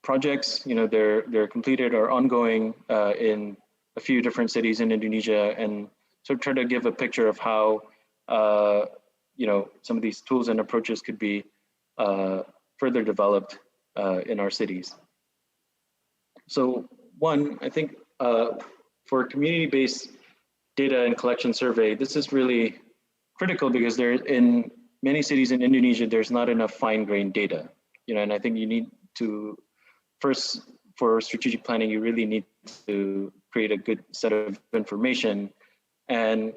projects, they're completed or ongoing in a few different cities in Indonesia and sort of try to give a picture of how some of these tools and approaches could be further developed in our cities. So one, I think for community-based data and collection survey, this is really critical because in many cities in Indonesia, there's not enough fine-grained data. And I think you need to, first, for strategic planning, you really need to create a good set of information. And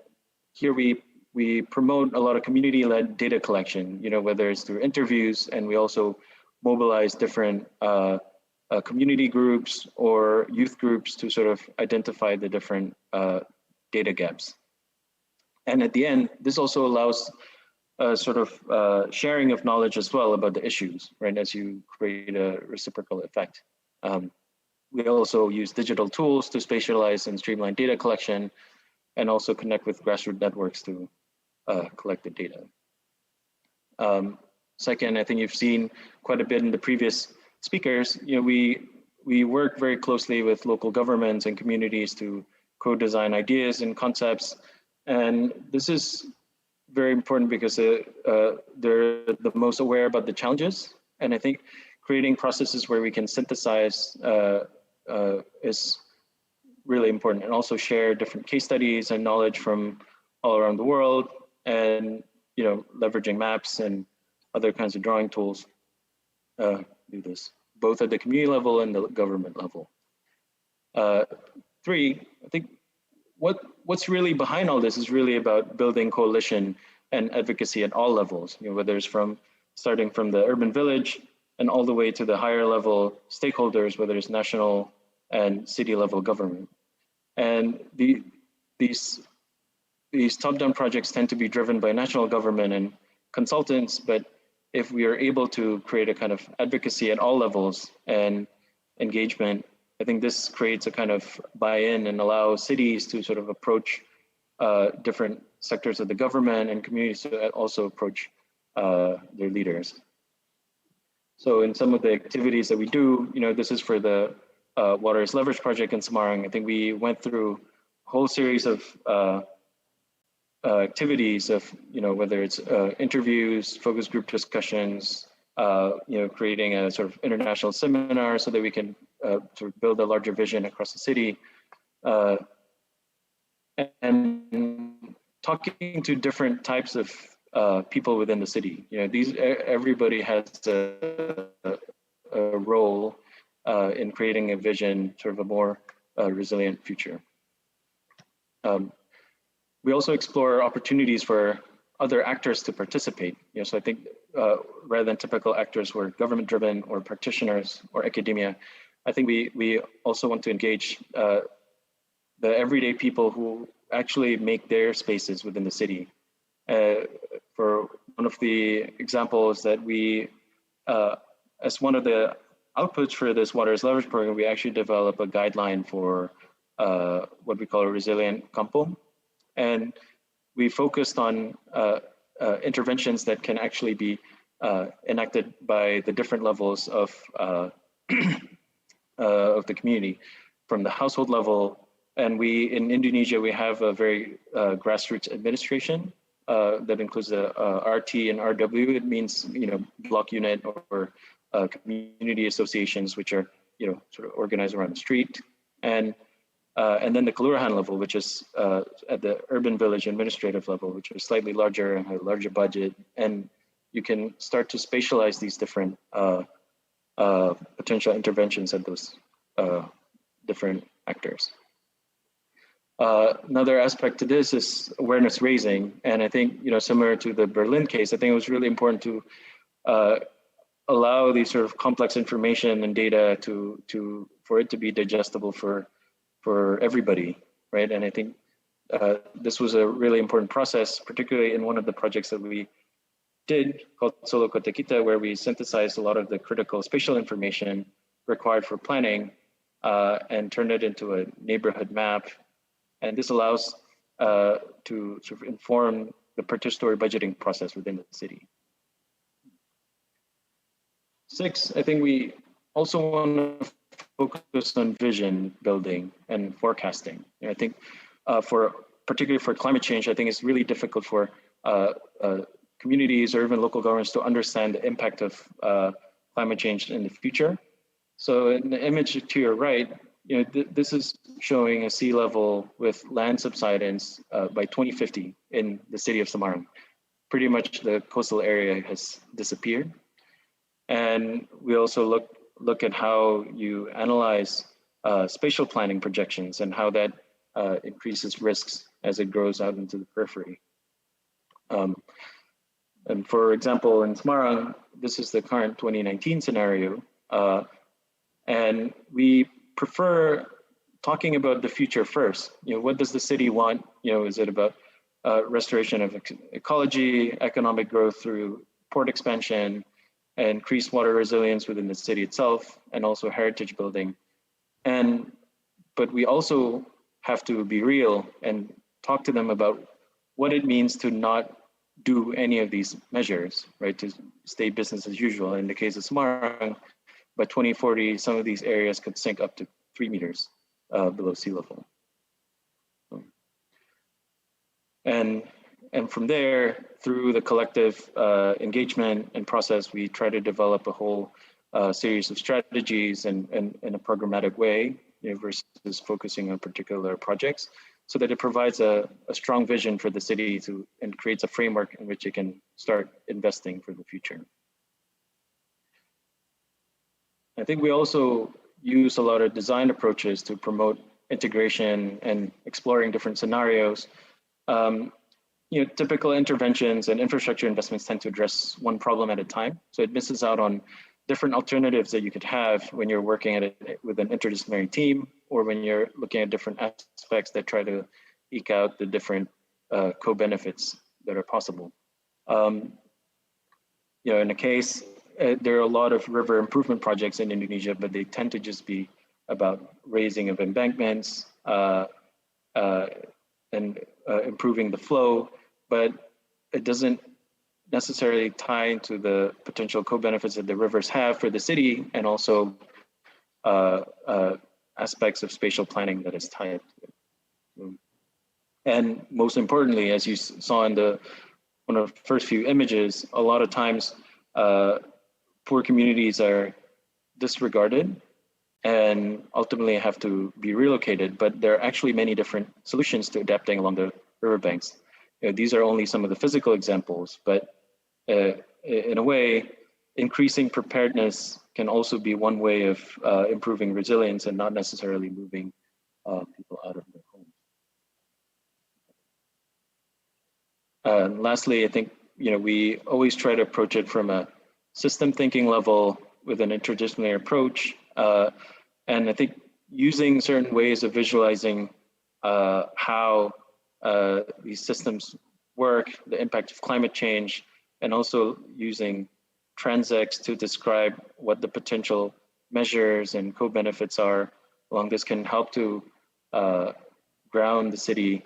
here we promote a lot of community-led data collection, whether it's through interviews, and we also mobilize different community groups or youth groups to sort of identify the different data gaps. And at the end, this also allows sort of sharing of knowledge as well about the issues, right, as you create a reciprocal effect. We also use digital tools to spatialize and streamline data collection, and also connect with grassroots networks to collect the data. Second, I think you've seen quite a bit in the previous speakers. We work very closely with local governments and communities to co-design ideas and concepts, and this is very important because they're the most aware about the challenges. And I think creating processes where we can synthesize is really important, and also share different case studies and knowledge from all around the world, and leveraging maps and other kinds of drawing tools do this, both at the community level and the government level. Three, I think what's really behind all this is really about building coalition and advocacy at all levels, whether it's starting from the urban village and all the way to the higher level stakeholders, whether it's national and city level government. And these top-down projects tend to be driven by national government and consultants, but if we are able to create a kind of advocacy at all levels and engagement, I think this creates a kind of buy-in and allows cities to sort of approach different sectors of the government and communities to also approach their leaders. So in some of the activities that we do, this is for the Water is Leverage project in Semarang. I think we went through a whole series of activities of, whether it's interviews, focus group discussions, creating a sort of international seminar so that we can sort of build a larger vision across the city, and talking to different types of people within the city. Everybody has a role in creating a vision, sort of a more resilient future. We also explore opportunities for other actors to participate. So I think rather than typical actors who are government-driven or practitioners or academia, I think we also want to engage the everyday people who actually make their spaces within the city. For one of the examples that we, as one of the outputs for this Water is Leverage program, we actually develop a guideline for what we call a resilient kampung. And we focused on interventions that can actually be enacted by the different levels of the community, from the household level. And in Indonesia, we have a very grassroots administration that includes the RT and RW. It means, block unit or community associations, which are, sort of organized around the street. And then the kelurahan level, which is at the urban village administrative level, which is slightly larger and has a larger budget. And you can start to spatialize these different potential interventions at those different actors. Another aspect to this is awareness raising. And I think, similar to the Berlin case, I think it was really important to allow these sort of complex information and data for it to be digestible for everybody, right? And I think this was a really important process, particularly in one of the projects that we did called Solo Kota Kita, where we synthesized a lot of the critical spatial information required for planning and turned it into a neighborhood map. And this allows to sort of inform the participatory budgeting process within the city. 6, I think we also want to focus on vision building and forecasting. And I think particularly for climate change, I think it's really difficult for communities or even local governments to understand the impact of climate change in the future. So in the image to your right, this is showing a sea level with land subsidence by 2050 in the city of Semarang. Pretty much the coastal area has disappeared. And we also look at how you analyze spatial planning projections and how that increases risks as it grows out into the periphery. And for example, in Semarang, this is the current 2019 scenario. And we prefer talking about the future first. What does the city want? Is it about restoration of ecology, economic growth through port expansion, increased water resilience within the city itself, and also heritage building? But we also have to be real and talk to them about what it means to not do any of these measures, right? To stay business as usual. In the case of Semarang, by 2040, some of these areas could sink up to 3 meters below sea level. And from there, through the collective engagement and process, we try to develop a whole series of strategies and in a programmatic way, versus focusing on particular projects, so that it provides a strong vision for the city and creates a framework in which it can start investing for the future. I think we also use a lot of design approaches to promote integration and exploring different scenarios. Typical interventions and infrastructure investments tend to address one problem at a time. So it misses out on different alternatives that you could have when you're working at it with an interdisciplinary team, or when you're looking at different aspects that try to eke out the different co-benefits that are possible. In the case, there are a lot of river improvement projects in Indonesia, but they tend to just be about raising of embankments and improving the flow, but it doesn't necessarily tie into the potential co-benefits that the rivers have for the city, and also aspects of spatial planning that is tied to it. And most importantly, as you saw in one of the first few images, a lot of times poor communities are disregarded and ultimately have to be relocated, but there are actually many different solutions to adapting along the riverbanks. These are only some of the physical examples, but in a way, increasing preparedness can also be one way of improving resilience and not necessarily moving people out of their homes. Lastly, I think we always try to approach it from a system thinking level with an interdisciplinary approach. And I think using certain ways of visualizing how these systems work, the impact of climate change, and also using transects to describe what the potential measures and co-benefits are along this can help to ground the city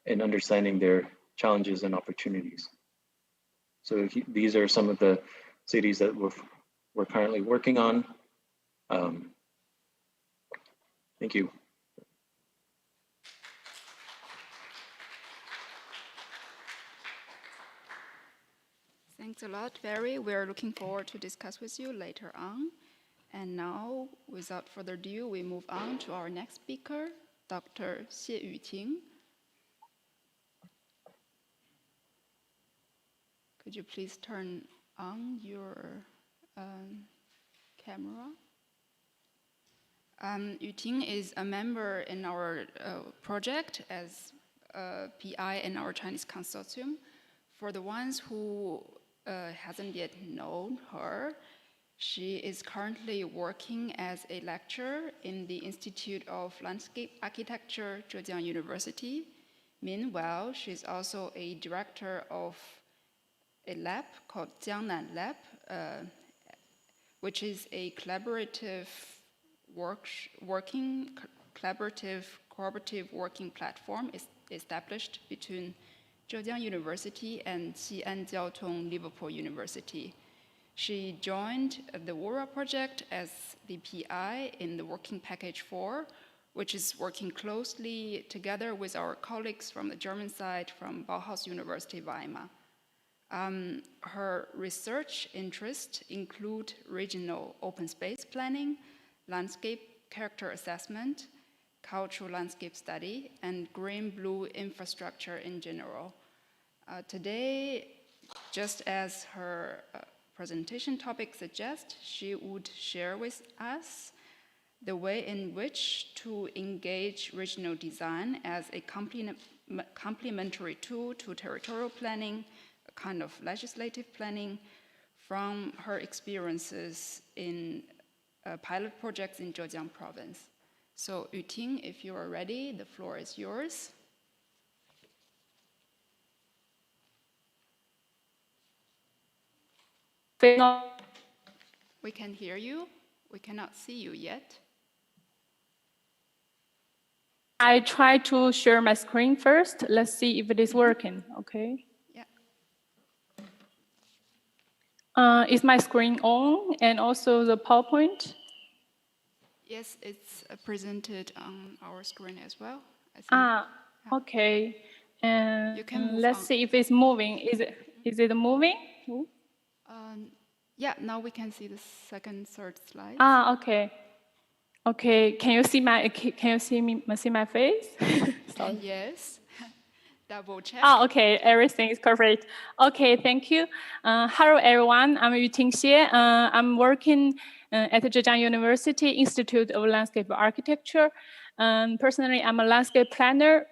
in understanding their challenges and opportunities. So these are some of the cities that we're currently working on. Thank you. Thanks a lot, Barry. We're looking forward to discuss with you later on. And now, without further ado, we move on to our next speaker, Dr. Yuting. Could you please turn on your camera? Yuting is a member in our project as a PI in our Chinese consortium. For the ones who hasn't yet known her, she is currently working as a lecturer in the Institute of Landscape Architecture, Zhejiang University. Meanwhile, she's also a director of a lab called Jiangnan Lab, which is a collaborative cooperative working platform established between Zhejiang University and Xi'an Jiaotong Liverpool University. She joined the URA project as the PI in the Working Package 4, which is working closely together with our colleagues from the German side from Bauhaus University Weimar. Her research interests include regional open space planning, landscape character assessment, cultural landscape study, and green-blue infrastructure in general. Today, just as her presentation topic suggests, she would share with us the way in which to engage regional design as a complementary tool to territorial planning, a kind of legislative planning, from her experiences in pilot projects in Zhejiang province. So Yuting, if you are ready, the floor is yours. We can hear you. We cannot see you yet. I try to share my screen first. Let's see if it is working, okay? Yeah. Is my screen on and also the PowerPoint? Yes, it's presented on our screen as well, I think. Okay. And let's see if it's moving. Is it moving? Yeah, now we can see the second, third slide. Okay. Okay, can you see my face? Yes. Double check. Okay, everything is perfect. Okay, thank you. Hello everyone, I'm Yuting Xie. I'm working at the Zhejiang University Institute of Landscape Architecture. Personally, I'm a landscape planner.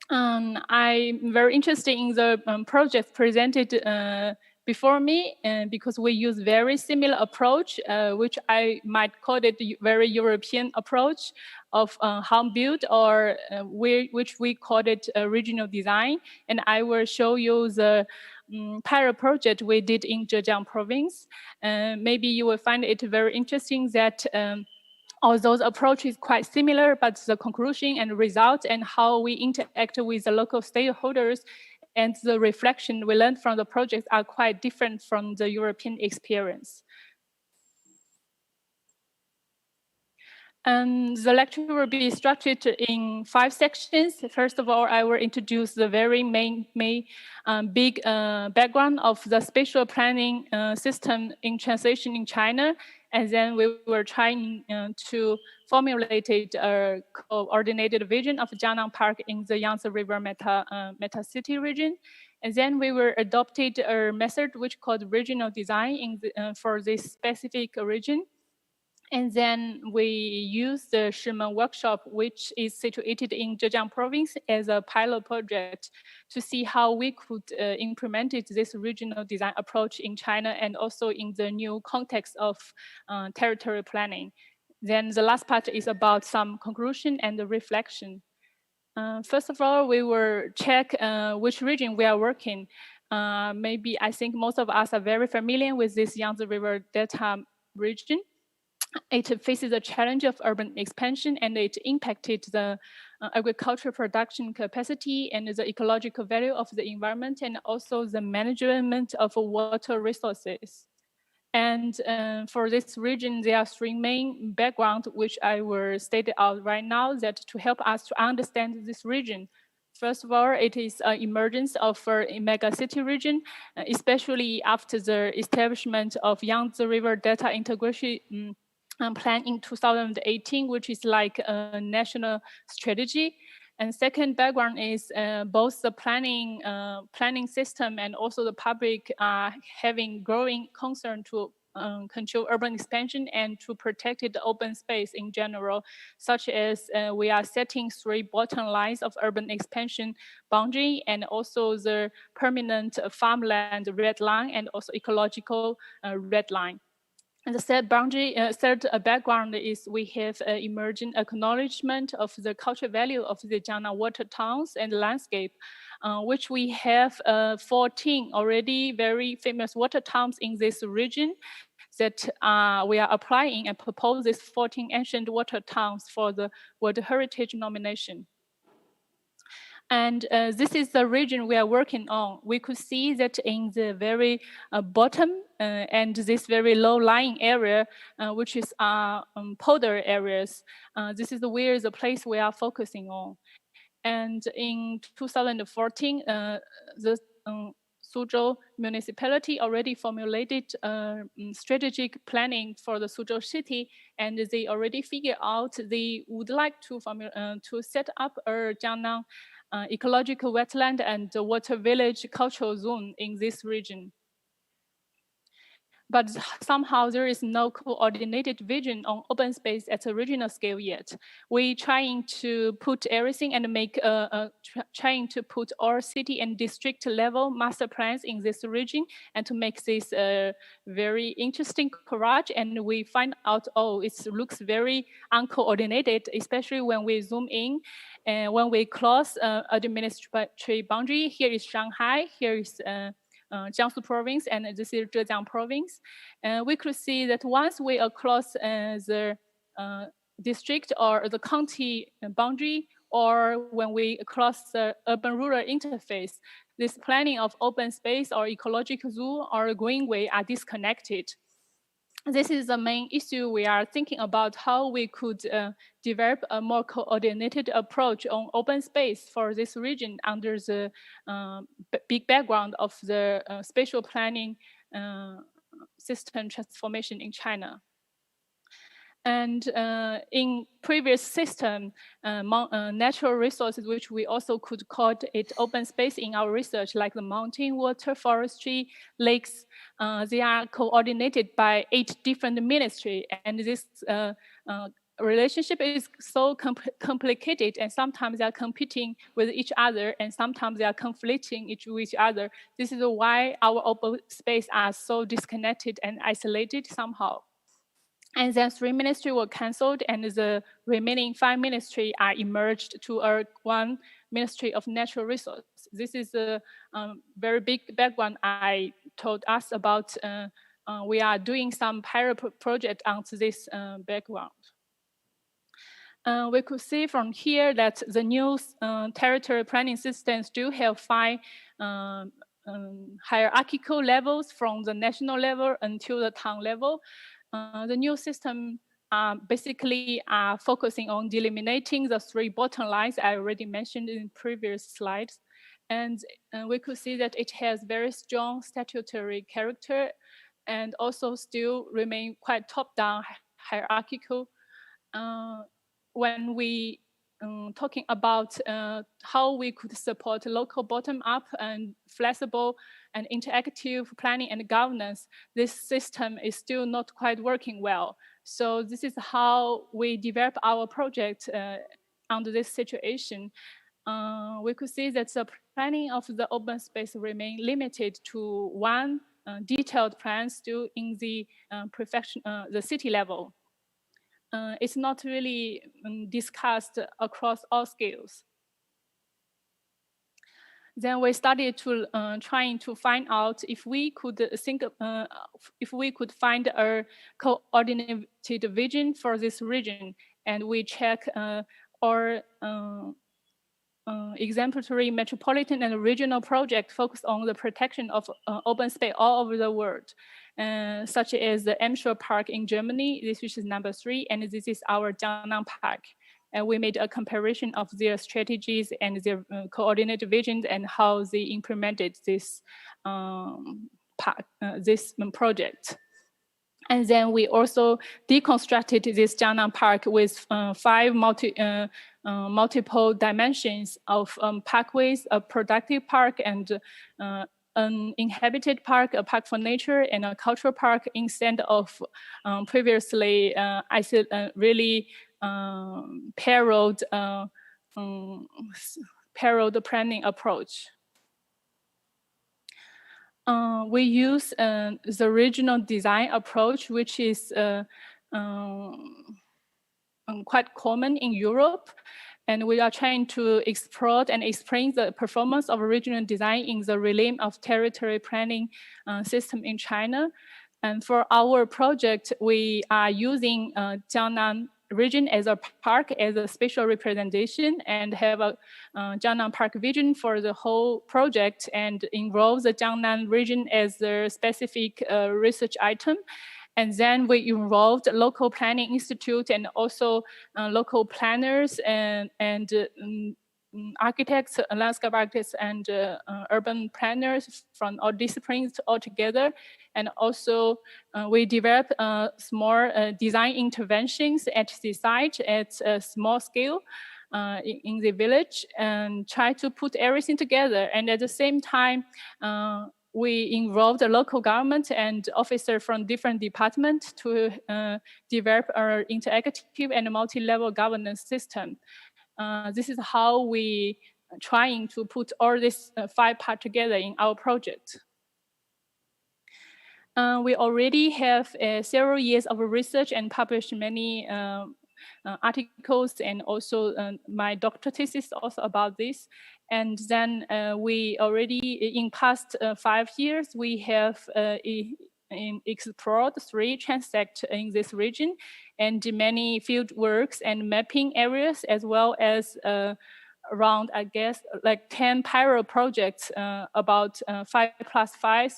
I'm very interested in the project presented before me, because we use very similar approach, which I might call it the very European approach of Raumbild, or which we call it regional design. And I will show you the pilot project we did in Zhejiang province. Maybe you will find it very interesting that although the approach is quite similar, but the conclusion and results and how we interact with the local stakeholders and the reflection we learned from the project are quite different from the European experience. The lecture will be structured in 5 sections. First of all, I will introduce the very big background of the spatial planning system in translation in China. And then we were trying to formulate a coordinated vision of Jiangnan Park in the Yangtze River meta-city region. And then we were adopted a method which called regional design for this specific region. And then we used the Shimen workshop, which is situated in Zhejiang province, as a pilot project to see how we could implement this regional design approach in China and also in the new context of territorial planning. Then the last part is about some conclusion and the reflection. First of all, we will check which region we are working. Maybe I think most of us are very familiar with this Yangtze River Delta region. It faces the challenge of urban expansion, and it impacted the agricultural production capacity and the ecological value of the environment, and also the management of water resources. And for this region, there are 3 main backgrounds, which I will state out right now, that to help us to understand this region. First of all, it is an emergence of a mega city region, especially after the establishment of Yangtze River Delta Integration plan in 2018, which is like a national strategy. And second background is both the planning system and also the public are having growing concern to control urban expansion and to protect the open space in general, such as we are setting 3 bottom lines of urban expansion boundary, and also the permanent farmland red line and also ecological red line. And the third background is we have emerging acknowledgement of the cultural value of the Jiangnan water towns and landscape, which we have 14 already very famous water towns in this region that we are applying and propose these 14 ancient water towns for the World Heritage nomination. And this is the region we are working on. We could see that in the very bottom and this very low-lying area, which is polder areas, this is where the place we are focusing on. And in 2014, the Suzhou municipality already formulated strategic planning for the Suzhou city, and they already figured out they would like to set up a Jiangnan ecological wetland and water village cultural zone in this region. But somehow there is no coordinated vision on open space at a regional scale yet. We're trying to put everything and make trying to put all city and district level master plans in this region and to make this a very interesting collage. And we find out, oh, it looks very uncoordinated, especially when we zoom in and when we cross administrative boundary. Here is Shanghai, here is Jiangsu province, and this is Zhejiang province. We could see that once we across the district or the county boundary, or when we cross the urban-rural interface, this planning of open space or ecological zoo or greenway are disconnected. This is the main issue we are thinking about, how we could develop a more coordinated approach on open space for this region under the big background of the spatial planning system transformation in China. And in previous system, natural resources, which we also could call it open space in our research, like the mountain, water, forestry, lakes, they are coordinated by 8 different ministries. And this relationship is so complicated, and sometimes they are competing with each other, and sometimes they are conflicting with each other. This is why our open space are so disconnected and isolated somehow. And then 3 ministries were cancelled, and the remaining 5 ministries are emerged to one Ministry of Natural Resources. This is a very big background I told us about. We are doing some pilot project on this background. We could see from here that the new territory planning systems do have 5 hierarchical levels from the national level until the town level. The new system basically are focusing on delimiting the 3 bottom lines I already mentioned in previous slides. And we could see that it has very strong statutory character and also still remain quite top-down hierarchical. When we talking about how we could support local bottom-up and flexible and interactive planning and governance, this system is still not quite working well. So this is how we develop our project under this situation. We could see that the planning of the open space remain limited to 1 detailed plan still in the the city level. It's not really discussed across all scales. Then we started to trying to find out if we could find a coordinated vision for this region, and we check our exemplary metropolitan and regional project focused on the protection of open space all over the world, such as the Emscher Park in Germany, this is number 3, and this is our Jiangnan Park. And we made a comparison of their strategies and their coordinated visions and how they implemented this this project. And then we also deconstructed this Jiangnan Park with 5 multiple dimensions of parkways, a productive park, and an inhabited park, a park for nature, and a cultural park instead of previously really paralleled planning approach. We use the regional design approach, which is quite common in Europe. And we are trying to explore and explain the performance of regional design in the realm of territory planning system in China. And for our project, we are using Jiangnan region as a park, as a spatial representation, and have a Jiangnan Park vision for the whole project, and involve the Jiangnan region as a specific research item. And then we involved local planning institute and also local planners and architects, landscape architects, and urban planners from all disciplines all together. And also we developed small design interventions at the site at a small scale in the village, and try to put everything together. And at the same time, we involved the local government and officers from different departments to develop our interactive and multi-level governance system. This is how we are trying to put all these 5 parts together in our project. We already have several years of research and published many articles, and also my doctoral thesis also about this. And then we already, in past 5 years, we have explored 3 transects in this region, and many field works and mapping areas, as well as around, I guess, like 10 parallel projects about 5+5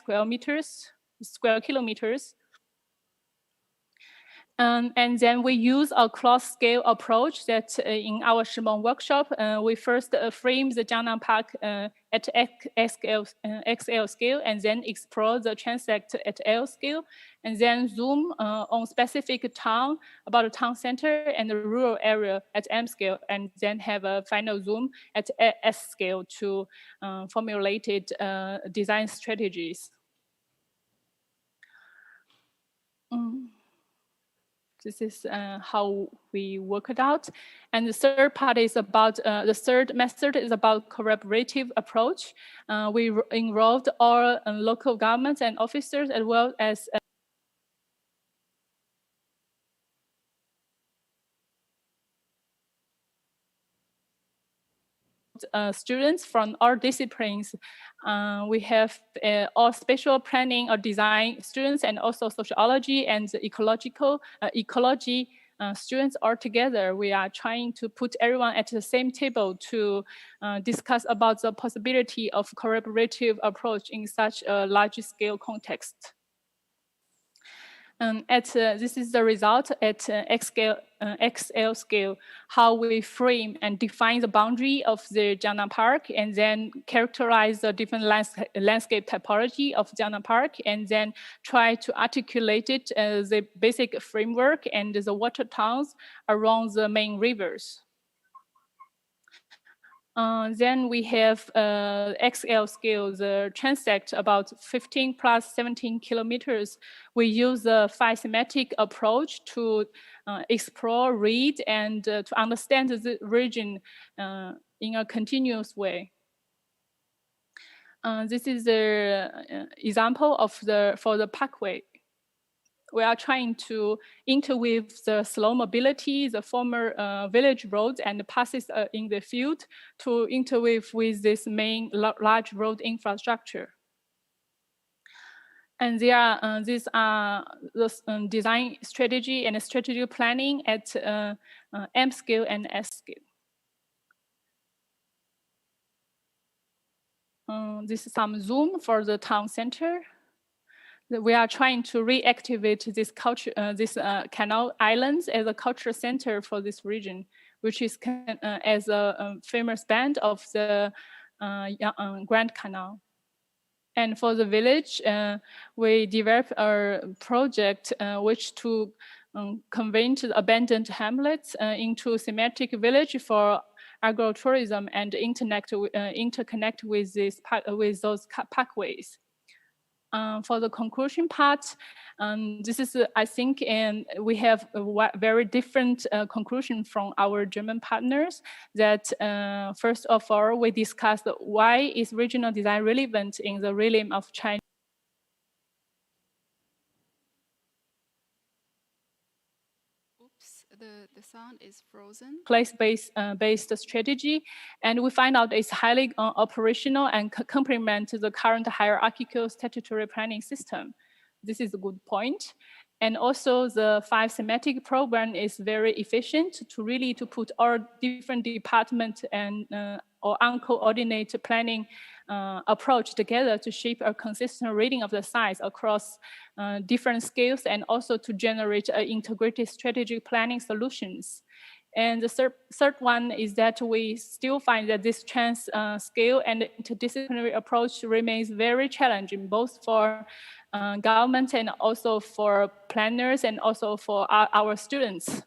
square kilometers. And then we use a cross-scale approach that in our Shimong workshop, we first frame the Jiangnan Park at XL scale, and then explore the transect at L scale, and then zoom on specific town, about a town center and the rural area at M scale, and then have a final zoom at S scale to formulated design strategies. This is how we work it out. And the third part is about, the third method is about collaborative approach. We involved all local governments and officers, as well as students from all disciplines. We have all spatial planning or design students, and also sociology and ecology students all together. We are trying to put everyone at the same table to discuss about the possibility of collaborative approach in such a large scale context. This is the result at XL scale, how we frame and define the boundary of the Jiangnan Park, and then characterize the different landscape typology of Jiangnan Park, and then try to articulate it as the basic framework and the water towns around the main rivers. Then we have XL scale, the transect about 15+17 kilometers. We use the 5 thematic approach to explore, read, and to understand the region in a continuous way. This is the example of for the parkway. We are trying to interweave the slow mobility, the former village roads and passes in the field, to interweave with this main large road infrastructure. And these are the design strategy and strategy planning at M scale and S scale. This is some zoom for the town center. We are trying to reactivate this culture, canal islands as a cultural center for this region, which is as a famous band of the Grand Canal. And for the village, we developed a project which to convert the abandoned hamlets into thematic village for agro-tourism and interconnect with those parkways. For the conclusion part, this is, I think, and we have a very different conclusion from our German partners. That first of all, we discussed why is regional design relevant in the realm of China. The sound is frozen. Place-based strategy, and we find out it's highly operational and complement the current hierarchical statutory planning system. This is a good point. And also the 5 thematic program is very efficient to put all different departments and or uncoordinated planning approach together to shape a consistent reading of the science across different skills, and also to generate integrated strategic planning solutions. And the third one is that we still find that this scale and interdisciplinary approach remains very challenging, both for government and also for planners and also for our students.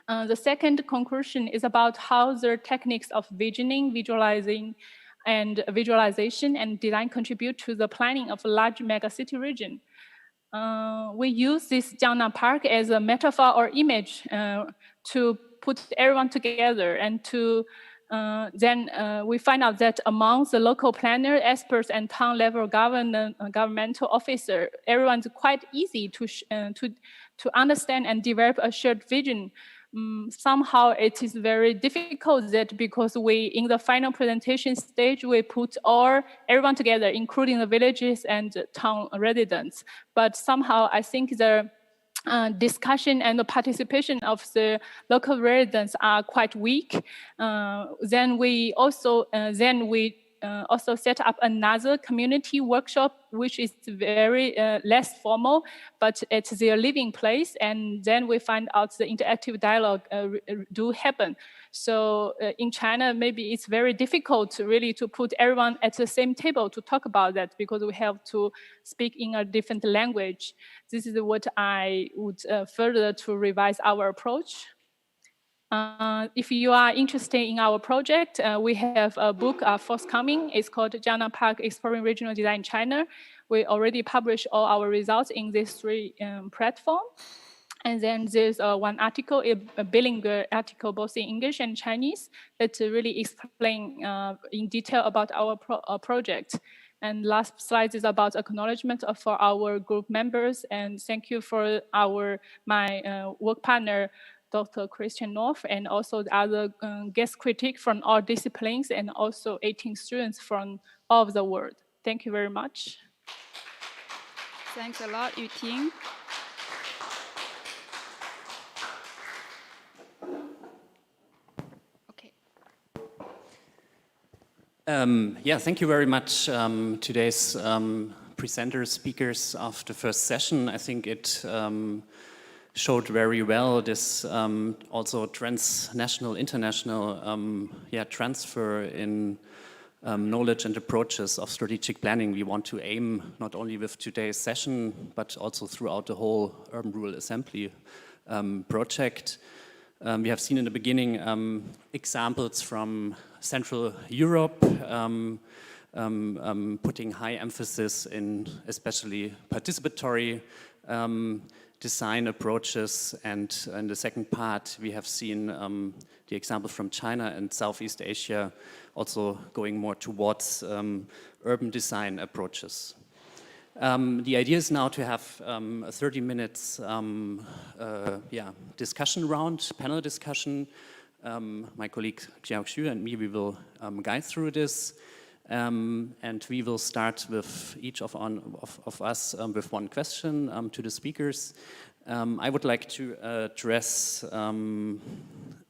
The second conclusion is about how the techniques of visioning, visualization and design contribute to the planning of a large megacity region. We use this Jiangnan Park as a metaphor or image to put everyone together, and to then we find out that among the local planners, experts, and town-level governmental officers, everyone's quite easy to understand and develop a shared vision. Somehow it is very difficult that because we, in the final presentation stage, we put everyone together, including the villages and town residents. But somehow I think the discussion and the participation of the local residents are quite weak. Then we also set up another community workshop, which is very less formal, but it's their living place. And then we find out the interactive dialogue do happen. So in China, maybe it's very difficult really to put everyone at the same table to talk about that, because we have to speak in a different language. This is what I would further to revise our approach. If you are interested in our project, we have a book forthcoming. It's called Jiangnan Park Exploring Regional Design in China. We already published all our results in these 3 platforms. And then there's one article, a bilingual article, both in English and Chinese, that really explain in detail about our project. And last slide is about acknowledgement for our group members. And thank you for my work partner, Dr. Christian North, and also the other guest critic from all disciplines, and also 18 students from all over the world. Thank you very much. Thanks a lot, Yuting. Okay. Yeah, thank you very much, today's presenters, speakers of the first session. I think it showed very well this also transnational, international transfer in knowledge and approaches of strategic planning. We want to aim not only with today's session, but also throughout the whole Urban Rural Assembly project. We have seen in the beginning examples from Central Europe, putting high emphasis in especially participatory design approaches, and in the second part we have seen the example from China and Southeast Asia also going more towards urban design approaches. The idea is now to have a 30 minutes discussion round, panel discussion. My colleague Xiao Xu and me, we will guide through this. And we will start with each of us with one question to the speakers. I would like to address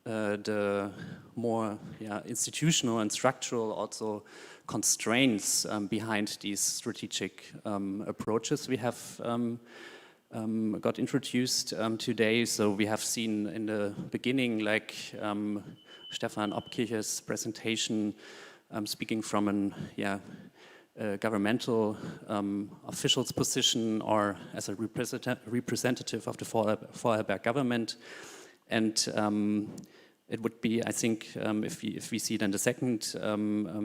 the more institutional and structural also constraints behind these strategic approaches we have got introduced today. So we have seen in the beginning, like Stefan Obkircher's presentation, speaking from a governmental official's position or as a representative of the Vorarlberg government. And it would be, I think, if we see it in the second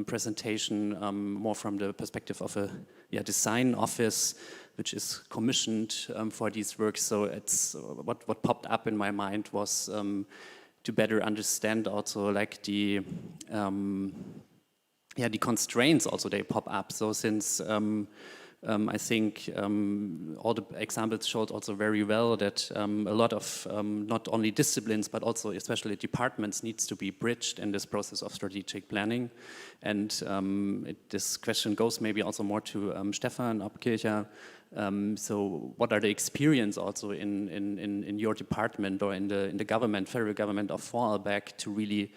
presentation, more from the perspective of a design office, which is commissioned for these works. So it's what popped up in my mind was to better understand also like the constraints also they pop up. So since I think all the examples showed also very well that a lot of not only disciplines but also especially departments needs to be bridged in this process of strategic planning. And this question goes maybe also more to Stefan, Obkircher. So what are the experience also in your department or in the government, federal government of Vorarlberg to really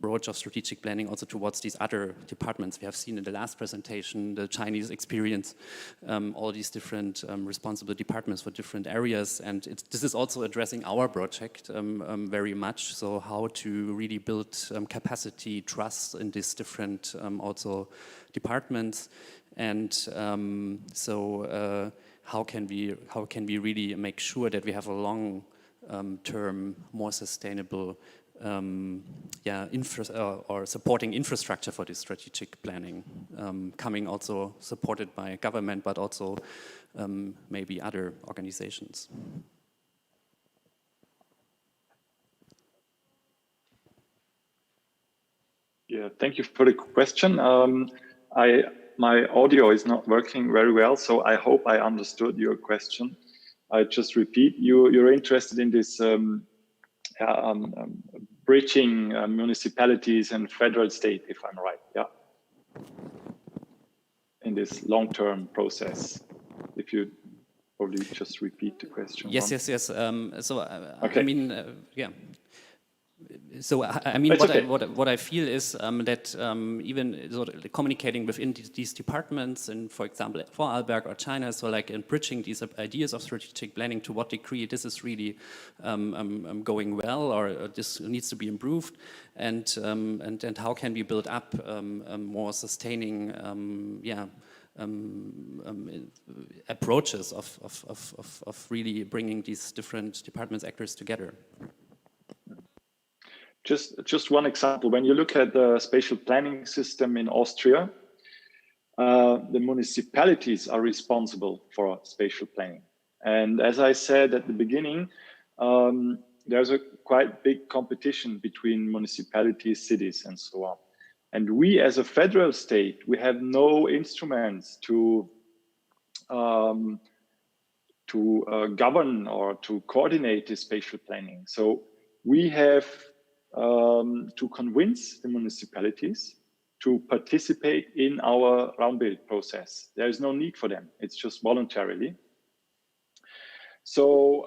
approach of strategic planning also towards these other departments? We have seen in the last presentation the Chinese experience, all these different responsible departments for different areas, and this is also addressing our project very much. So how to really build capacity, trust in these different also departments, and how can we really make sure that we have a long term, more sustainable or supporting infrastructure for this strategic planning, coming also supported by government, but also maybe other organizations. Yeah, thank you for the question. My audio is not working very well, so I hope I understood your question. I just repeat, you're interested in this bridging municipalities and federal state, if I'm right, yeah? In this long-term process, if you probably just repeat the question. Yes. Okay. I mean, yeah. So I mean, what I feel is that even sort of communicating within these departments, and for example, Vorarlberg or China, so like in bridging these ideas of strategic planning, to what degree this is really going well, or this needs to be improved, and how can we build up more sustaining, approaches of really bringing these different departments, actors together. Just one example, when you look at the spatial planning system in Austria, the municipalities are responsible for spatial planning. And as I said at the beginning, there's a quite big competition between municipalities, cities, and so on. And we as a federal state, we have no instruments to govern or to coordinate the spatial planning. So we have to convince the municipalities to participate in our Raumbild process. There is no need for them. It's just voluntarily. So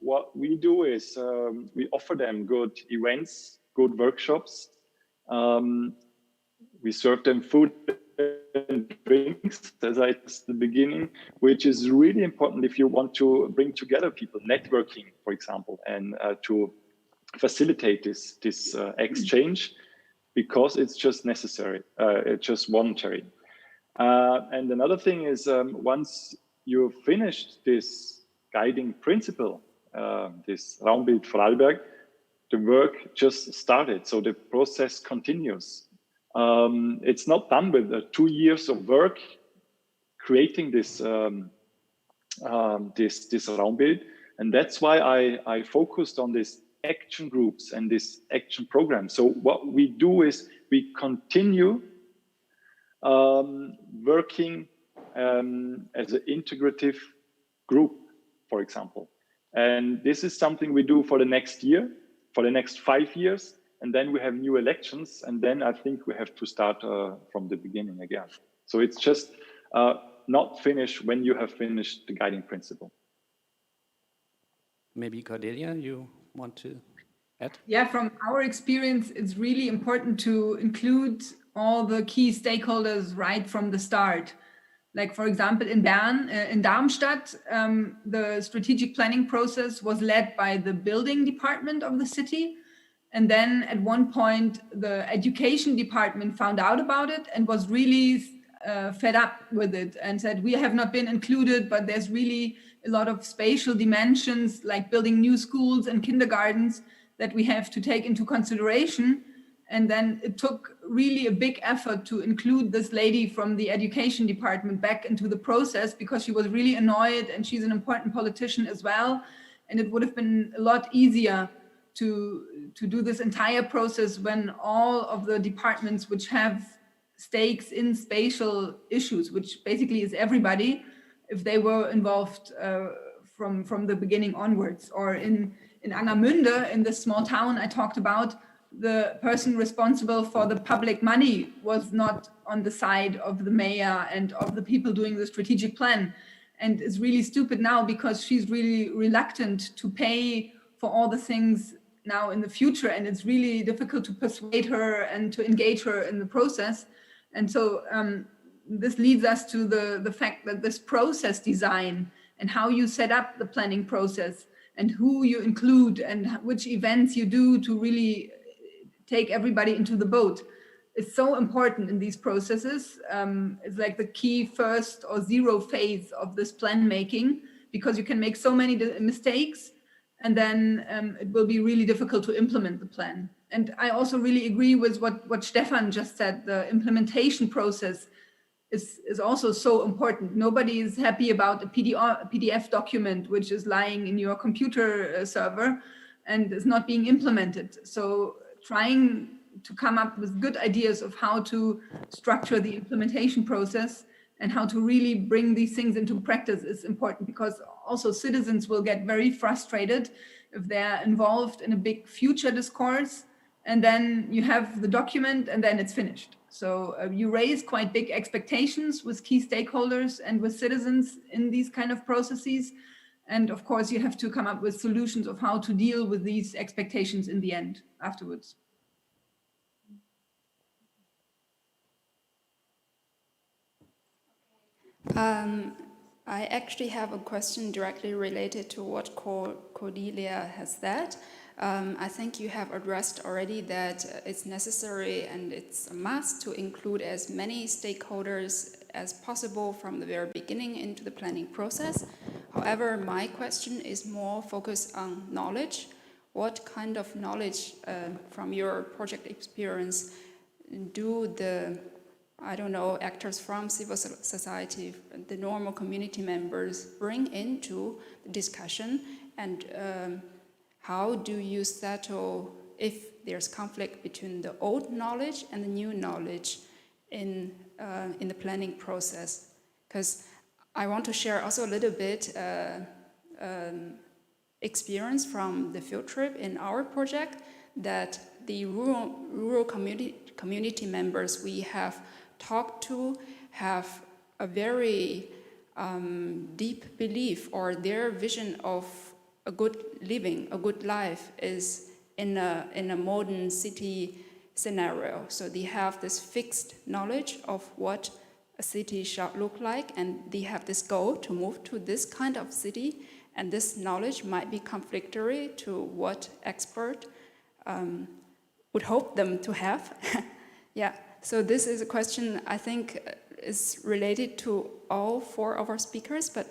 what we do is we offer them good events, good workshops. We serve them food and drinks, as I said at the beginning, which is really important if you want to bring together people, networking, for example, and to facilitate this exchange, because it's just necessary, it's just voluntary. And another thing is, once you've finished this guiding principle, this Raumbild Vorarlberg, the work just started, so the process continues. It's not done with 2 years of work creating this Raumbild, and that's why I focused on this action groups and this action program. So what we do is we continue working as an integrative group, for example. And this is something we do for the next year, for the next 5 years, and then we have new elections, and then I think we have to start from the beginning again. So it's just not finished when you have finished the guiding principle. Maybe Cordelia, you want to add? Yeah, from our experience, it's really important to include all the key stakeholders right from the start. Like, for example, in Bern, in Darmstadt, the strategic planning process was led by the building department of the city. And then at one point, the education department found out about it and was really fed up with it and said, we have not been included, but there's really a lot of spatial dimensions, like building new schools and kindergartens, that we have to take into consideration. And then it took really a big effort to include this lady from the education department back into the process, because she was really annoyed, and she's an important politician as well. And it would have been a lot easier to do this entire process when all of the departments which have stakes in spatial issues, which basically is everybody, if they were involved from the beginning onwards. Or in Angermünde, in this small town I talked about, the person responsible for the public money was not on the side of the mayor and of the people doing the strategic plan. And it's really stupid now because she's really reluctant to pay for all the things now in the future. And it's really difficult to persuade her and to engage her in the process. And so this leads us to the fact that this process design and how you set up the planning process and who you include and which events you do to really take everybody into the boat is so important in these processes. It's like the key first or zero phase of this plan making, because you can make so many mistakes and then it will be really difficult to implement the plan. And I also really agree with what Stefan just said. The implementation process is also so important. Nobody is happy about a PDF document which is lying in your computer server and is not being implemented. So trying to come up with good ideas of how to structure the implementation process and how to really bring these things into practice is important, because also citizens will get very frustrated if they're involved in a big future discourse and then you have the document and then it's finished. So you raise quite big expectations with key stakeholders and with citizens in these kind of processes. And of course, you have to come up with solutions of how to deal with these expectations in the end afterwards. I actually have a question directly related to what Cordelia has said. I think you have addressed already that it's necessary and it's a must to include as many stakeholders as possible from the very beginning into the planning process. However, my question is more focused on knowledge. What kind of knowledge from your project experience do the, I don't know, actors from civil society, the normal community members bring into the discussion, and how do you settle if there's conflict between the old knowledge and the new knowledge in the planning process? Because I want to share also a little bit experience from the field trip in our project, that the rural community members we have talked to have a very deep belief, or their vision of a good living, a good life is in a modern city scenario. So they have this fixed knowledge of what a city should look like, and they have this goal to move to this kind of city, and this knowledge might be contradictory to what expert would hope them to have. Yeah, so this is a question I think is related to all four of our speakers, but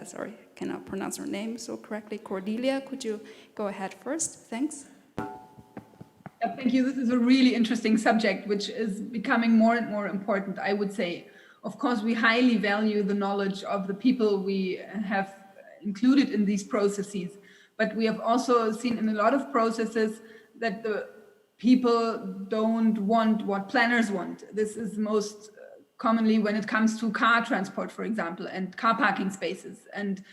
sorry, cannot pronounce her name so correctly. Cordelia, could you go ahead first? Thanks. Yeah, thank you. This is a really interesting subject, which is becoming more and more important, I would say. Of course, we highly value the knowledge of the people we have included in these processes, but we have also seen in a lot of processes that the people don't want what planners want. This is most commonly when it comes to car transport, for example, and car parking spaces. And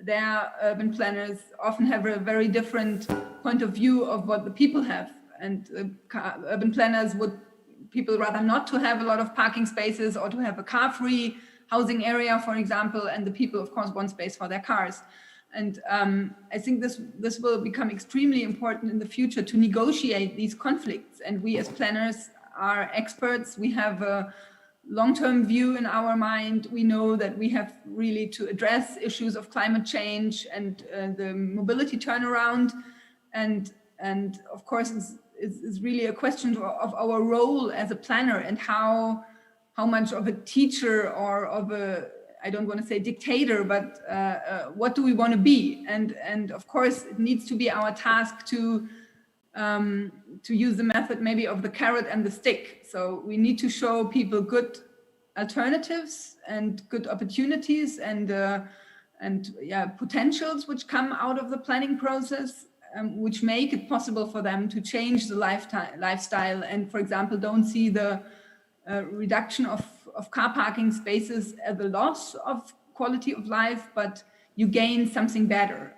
their urban planners often have a very different point of view of what the people have. And urban planners would people rather not to have a lot of parking spaces or to have a car-free housing area, for example, and the people, of course, want space for their cars. And I think this will become extremely important in the future to negotiate these conflicts. And we as planners are experts. We have a long-term view in our mind. We know that we have really to address issues of climate change and the mobility turnaround. And of course, it's really a question of our role as a planner and how much of a teacher or of a, I don't want to say dictator, but what do we want to be? And of course, it needs to be our task to use the method maybe of the carrot and the stick. So we need to show people good alternatives and good opportunities and potentials which come out of the planning process. which make it possible for them to change the lifestyle and, for example, don't see the reduction of car parking spaces as a loss of quality of life, but you gain something better.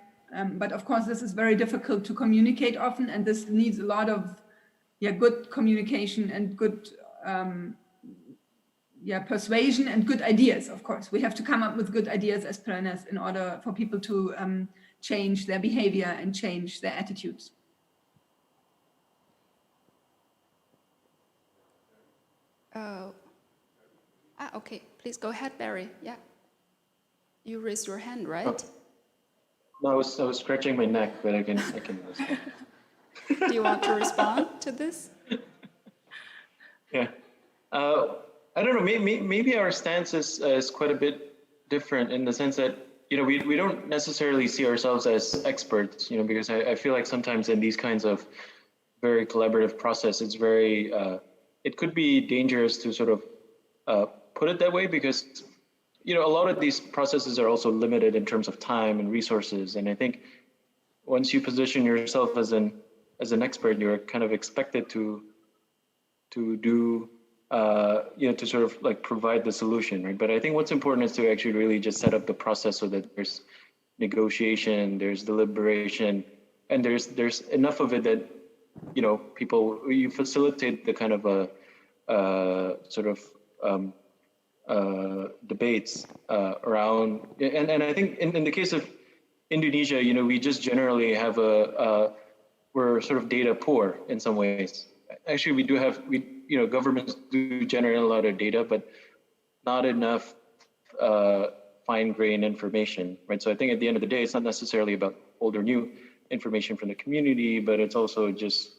But of course, this is very difficult to communicate often, and this needs a lot of good communication and good persuasion and good ideas. Of course, we have to come up with good ideas as planners in order for people to change their behavior and change their attitudes. Okay, please go ahead, Barry. Yeah, you raised your hand, right? Oh. No, I was scratching my neck, but I can respond. Do you want to respond to this? Yeah, I don't know. Maybe our stance is quite a bit different in the sense that we don't necessarily see ourselves as experts. Because I feel like sometimes in these kinds of very collaborative process, it's very it could be dangerous to sort of put it that way, because a lot of these processes are also limited in terms of time and resources. And I think once you position yourself as an expert, you're kind of expected to do to sort of like provide the solution, right? But I think what's important is to actually really just set up the process so that there's negotiation, there's deliberation, and there's enough of it that you facilitate the kind of a sort of debates around, and I think in the case of Indonesia, we just generally have we're sort of data poor in some ways. Actually, we governments do generate a lot of data, but not enough fine-grained information, right? So I think at the end of the day, it's not necessarily about old or new information from the community, but it's also just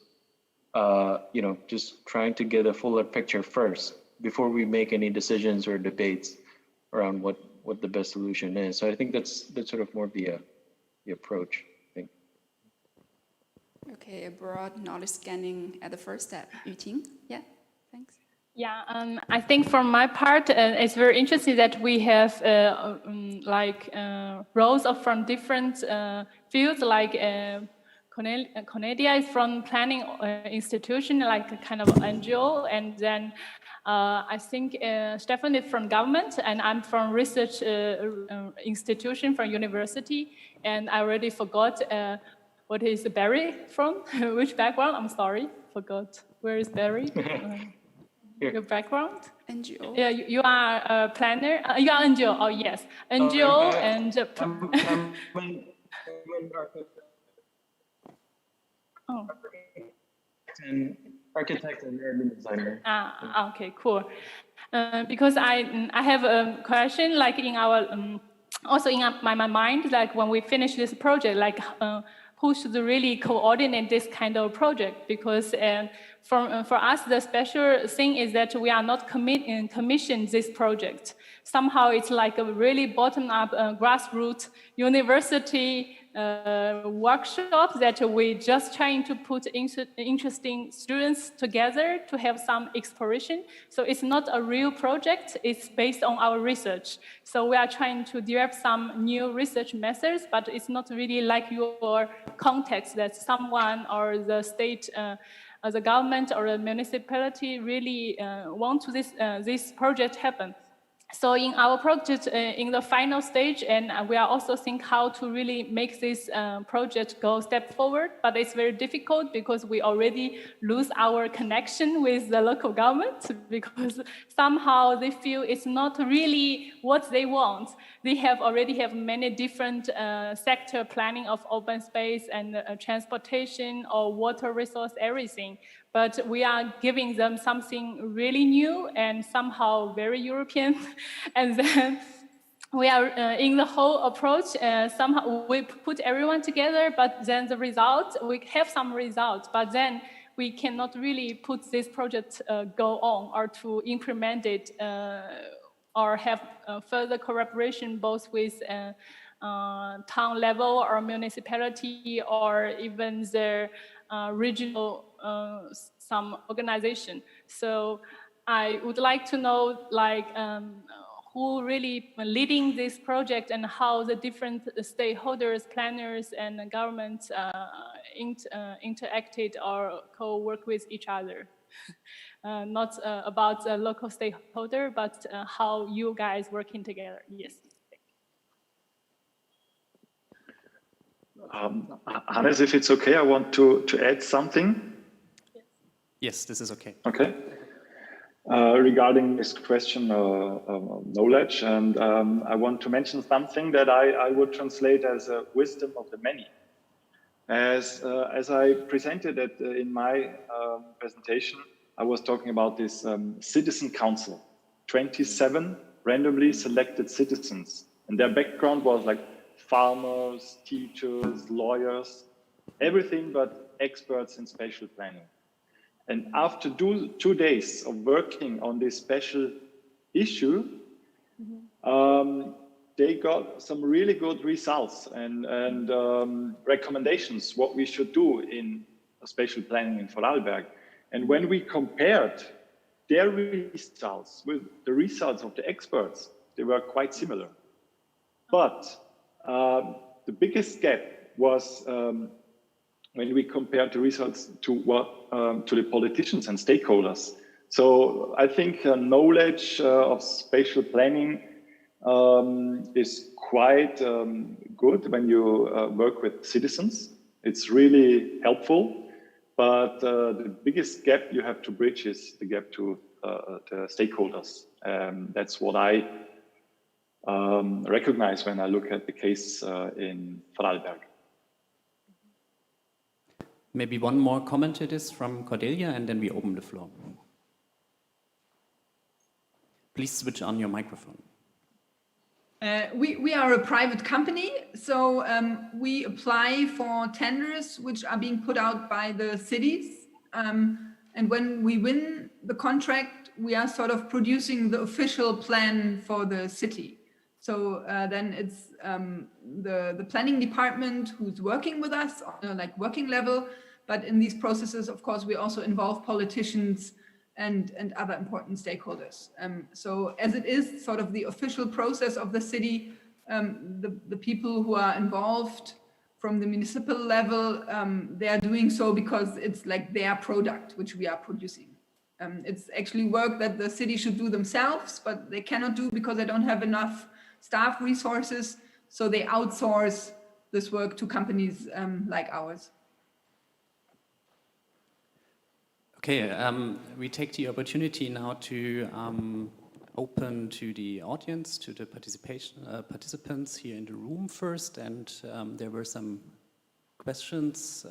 just trying to get a fuller picture first before we make any decisions or debates around what the best solution is. So I think that's sort of more the approach, I think. Okay, a broad knowledge scanning at the first step. Yuting, yeah, thanks. Yeah, I think from my part, it's very interesting that we have roles from different fields, like Cordelia is from planning institution, like a kind of NGO, and then I think Stefan is from government, and I'm from research institution from university, and I already forgot what is Barry from, which background? I'm sorry, forgot. Where is Barry? Your background? NGO. Yeah, you are a planner. You are NGO. Oh yes, NGO and. And architect and urban designer. Okay, cool. Because I have a question, like in our also in my mind, like when we finish this project, like who should really coordinate this kind of project? Because for us, the special thing is that we are not commission this project. Somehow it's like a really bottom-up grassroots university workshop that we just trying to put interesting students together to have some exploration. So it's not a real project, it's based on our research. So we are trying to develop some new research methods, but it's not really like your context that someone or the state, the government or the municipality really want to this project happen. So in our project, in the final stage, and we are also think how to really make this project go step forward, but it's very difficult because we already lose our connection with the local government because somehow they feel it's not really what they want. They already have many different sector planning of open space and transportation or water resource, everything. But we are giving them something really new and somehow very European. And then we are in the whole approach, somehow we put everyone together, but then the result, we have some results, but then we cannot really put this project go on or to implement it or have further cooperation both with town level or municipality or even the regional some organization. So I would like to know like who really leading this project and how the different stakeholders, planners and government interacted or co-work with each other. Not about the local stakeholder, but how you guys working together. Yes. Hannes, if it's okay, I want to add something. Yes, this is okay. Okay. Regarding this question of knowledge, and I want to mention something that I would translate as a wisdom of the many. As I presented it in my presentation, I was talking about this citizen council, 27 randomly selected citizens, and their background was like farmers, teachers, lawyers, everything but experts in spatial planning. And after 2 days of working on this special issue, they got some really good results and recommendations what we should do in spatial planning in Vorarlberg. And when we compared their results with the results of the experts, they were quite similar. But the biggest gap was when we compared the results to the politicians and stakeholders. So I think knowledge of spatial planning is quite good when you work with citizens. It's really helpful. But the biggest gap you have to bridge is the gap to the stakeholders. That's what I recognize when I look at the case in Vorarlberg. Maybe one more comment to this from Cordelia, and then we open the floor. Please switch on your microphone. We are a private company, so we apply for tenders which are being put out by the cities. And when we win the contract, we are sort of producing the official plan for the city. So then it's the planning department who's working with us on a working level. But in these processes, of course, we also involve politicians and other important stakeholders. So as it is sort of the official process of the city, the people who are involved from the municipal level, they are doing so because it's like their product, which we are producing. It's actually work that the city should do themselves, but they cannot do because they don't have enough staff resources. So they outsource this work to companies like ours. Okay, we take the opportunity now to open to the audience, to the participants here in the room first, and there were some questions.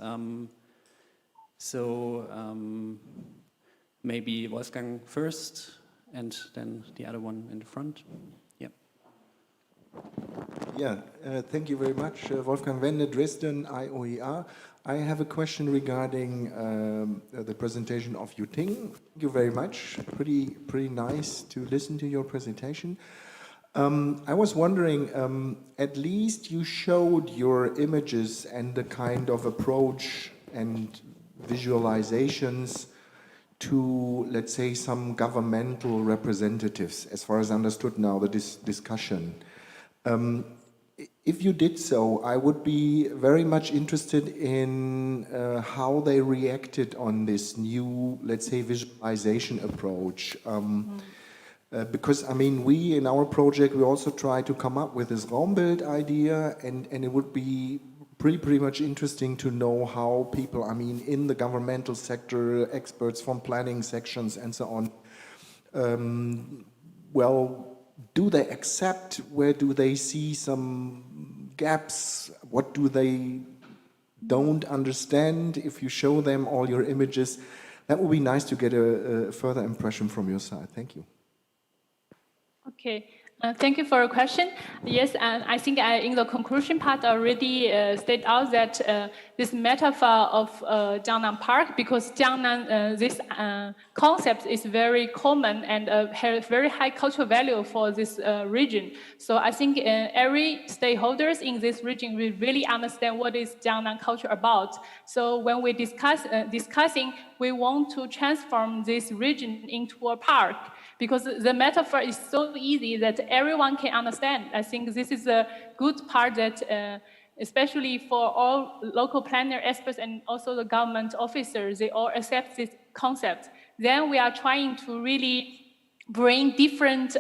Maybe Wolfgang first, and then the other one in the front. Yeah, thank you very much. Wolfgang Wende, Dresden, IOER. I have a question regarding the presentation of Yuting. Thank you very much. Pretty nice to listen to your presentation. I was wondering, at least you showed your images and the kind of approach and visualizations to, let's say, some governmental representatives, as far as I understood now, the discussion. If you did so, I would be very much interested in how they reacted on this new, let's say, visualization approach. Because, I mean, we in our project, we also try to come up with this Raumbild idea, and it would be pretty much interesting to know how people, I mean, in the governmental sector, experts from planning sections and so on, do they accept? Where do they see some gaps? What do they don't understand? If you show them all your images, that would be nice to get a further impression from your side. Thank you. Okay. Thank you for your question. Yes, and I think in the conclusion part already stated out that this metaphor of Jiangnan Park, because Jiangnan, this concept is very common and has very high cultural value for this region. So I think every stakeholders in this region will really understand what is Jiangnan culture about. So when we discussing, we want to transform this region into a park, because the metaphor is so easy that everyone can understand. I think this is a good part that especially for all local planner experts and also the government officers, they all accept this concept. Then we are trying to really bring different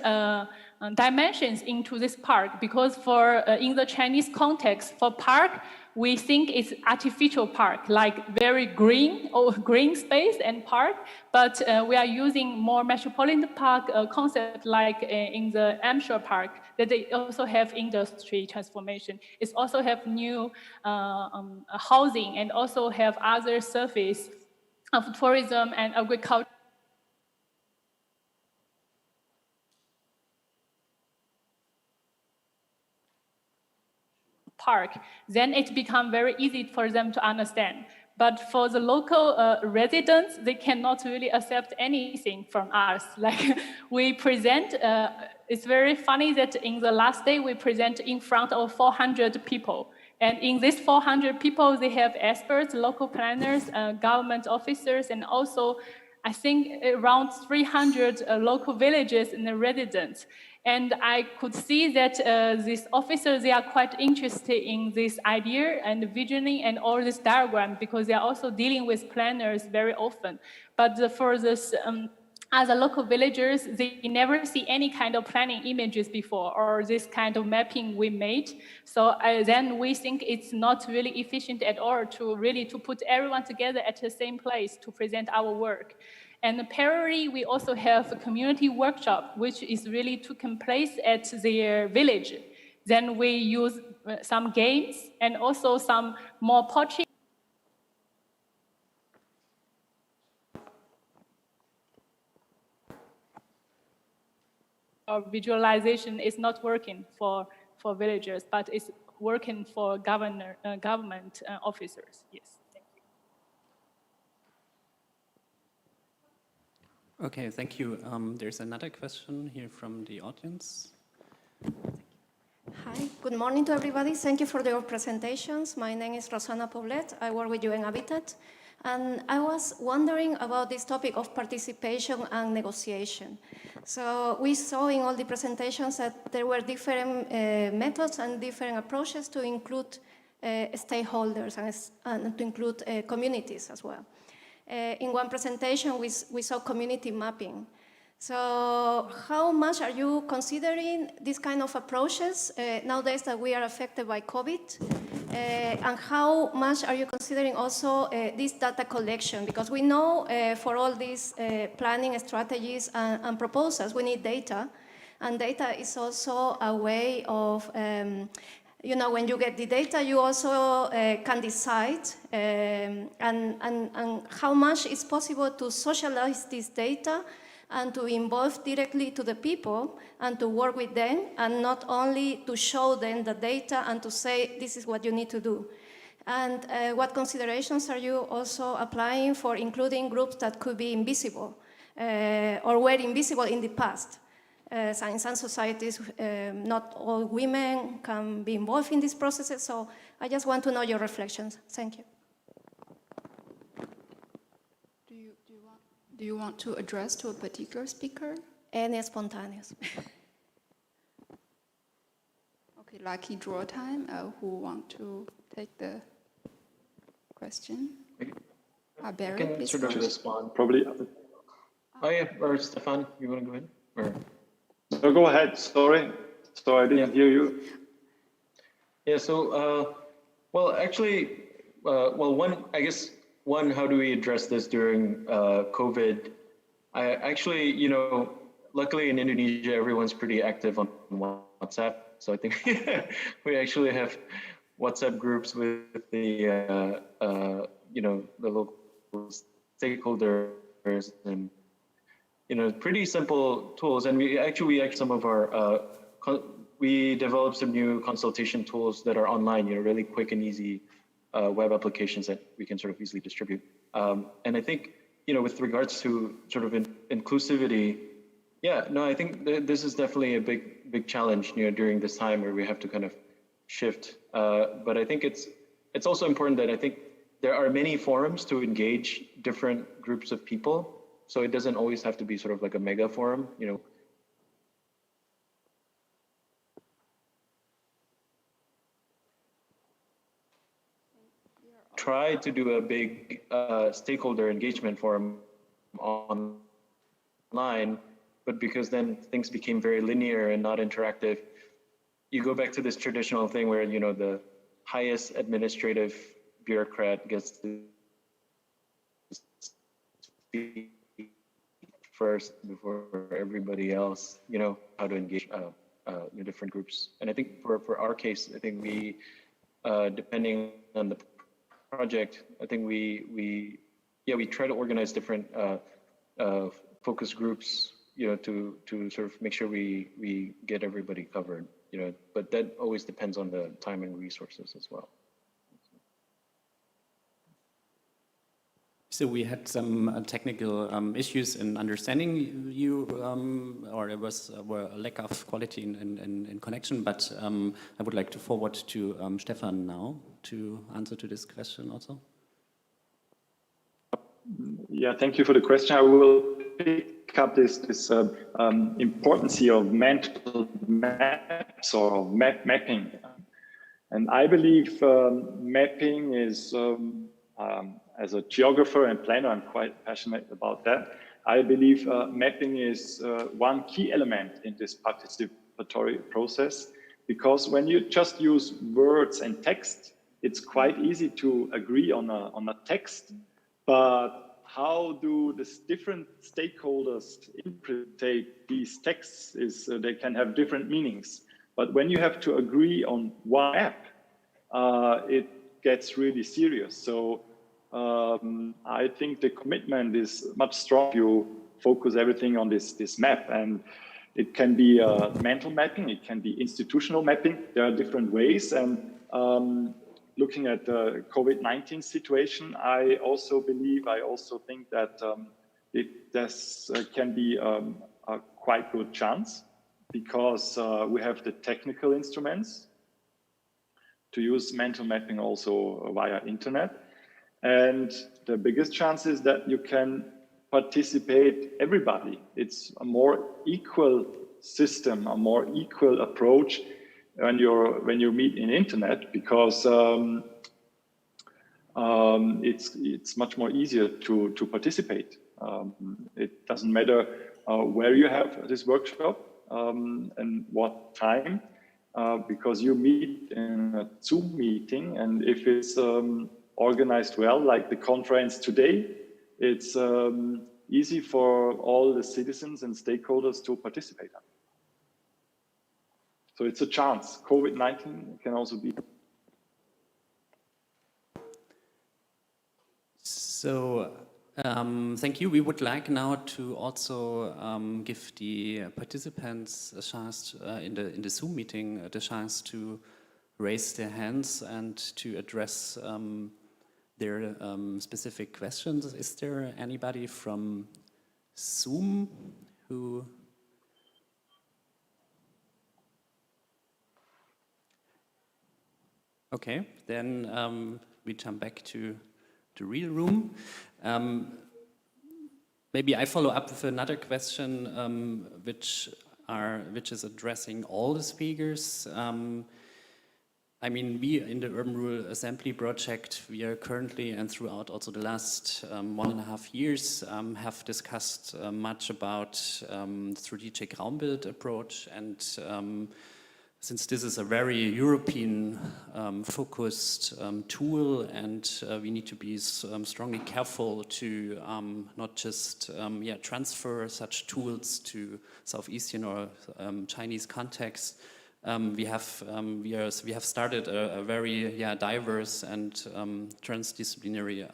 dimensions into this park, because for in the Chinese context, for park, we think it's artificial park, like very green or green space and park, but we are using more metropolitan park concept like in the Amshore Park, that they also have industry transformation. It also have new housing and also have other service of tourism and agriculture. Park, then it becomes very easy for them to understand. But for the local residents, they cannot really accept anything from us. Like we present, it's very funny that in the last day we present in front of 400 people. And in these 400 people, they have experts, local planners, government officers, and also I think around 300 local villages and the residents. And I could see that these officers, they are quite interested in this idea and visioning and all this diagram, because they are also dealing with planners very often. But for this other local villagers, they never see any kind of planning images before or this kind of mapping we made. So then we think it's not really efficient at all to put everyone together at the same place to present our work. And parallelly, we also have a community workshop, which is really taking place at their village. Then we use some games and also some more portrait. Our visualization is not working for villagers, but it's working for government officers. Yes. Okay, thank you. There's another question here from the audience. Hi, good morning to everybody. Thank you for your presentations. My name is Rosana Poblet. I work with UN Habitat. And I was wondering about this topic of participation and negotiation. So we saw in all the presentations that there were different methods and different approaches to include stakeholders and to include communities as well. In one presentation, we saw community mapping. So how much are you considering these kind of approaches nowadays that we are affected by COVID? And how much are you considering also this data collection? Because we know for all these planning strategies and proposals, we need data. And data is also a way of you know, when you get the data, you also can decide and how much is possible to socialize this data and to involve directly to the people and to work with them, and not only to show them the data and to say, this is what you need to do. And what considerations are you also applying for including groups that could be invisible or were invisible in the past? So in some societies, not all women can be involved in these processes, so I just want to know your reflections. Thank you. Do you want to address to a particular speaker? Any spontaneous. Okay, lucky draw time. Who want to take the question? Barry, can please. sort of respond. Probably. Oh yeah, or Stefan, you want to go ahead? Or... No, go ahead. Sorry, I didn't hear you. Yeah. So, well, actually, one, how do we address this during COVID? I actually, you know, luckily in Indonesia, everyone's pretty active on WhatsApp. So I think we actually have WhatsApp groups with the, you know, the local stakeholders and, you know, pretty simple tools. And we actually some of our, we developed some new consultation tools that are online, you know, really quick and easy web applications that we can sort of easily distribute. And I think, you know, with regards to sort of inclusivity, yeah, no, I think this is definitely a big challenge, you know, during this time where we have to kind of shift. But I think it's also important that I think there are many forums to engage different groups of people. So it doesn't always have to be sort of like a mega forum, you know. tried to do a big stakeholder engagement forum online, but because then things became very linear and not interactive, you go back to this traditional thing where, you know, the highest administrative bureaucrat gets to speak first before everybody else, you know, how to engage in different groups. And I think for our case, I think we, depending on the project, I think we try to organize different focus groups, you know, to sort of make sure we get everybody covered, you know, but that always depends on the time and resources as well. So we had some technical issues in understanding you, or there was a lack of quality in connection, but I would like to forward to Stefan now to answer to this question also. Yeah, thank you for the question. I will pick up this importance of mental maps or mapping. And I believe mapping is, as a geographer and planner, I'm quite passionate about that. I believe mapping is one key element in this participatory process, because when you just use words and text, it's quite easy to agree on a text, but how do the different stakeholders interpret these texts is they can have different meanings. But when you have to agree on one map, it gets really serious. So I think the commitment is much stronger. You focus everything on this map, and it can be mental mapping, it can be institutional mapping. There are different ways, and looking at the COVID-19 situation, I also think that this can be a quite good chance, because we have the technical instruments to use mental mapping also via internet. And the biggest chance is that you can participate everybody. It's a more equal system, a more equal approach when you meet in internet, because it's much more easier to participate. It doesn't matter where you have this workshop and what time, because you meet in a Zoom meeting, and if it's organized well, like the conference today, it's easy for all the citizens and stakeholders to participate. So it's a chance. COVID-19 can also be. So thank you. We would like now to also give the participants a chance in the Zoom meeting, the chance to raise their hands and to address their specific questions. Is there anybody from Zoom who? Okay, then we jump back to the real room. Maybe I follow up with another question, which is addressing all the speakers. I mean, we in the Urban Rural Assembly project, we are currently and throughout also the last 1.5 years have discussed much about strategic Raumbild approach, and since this is a very European focused tool, and we need to be strongly careful to not just transfer such tools to Southeastern or Chinese context. We have started a very diverse and transdisciplinary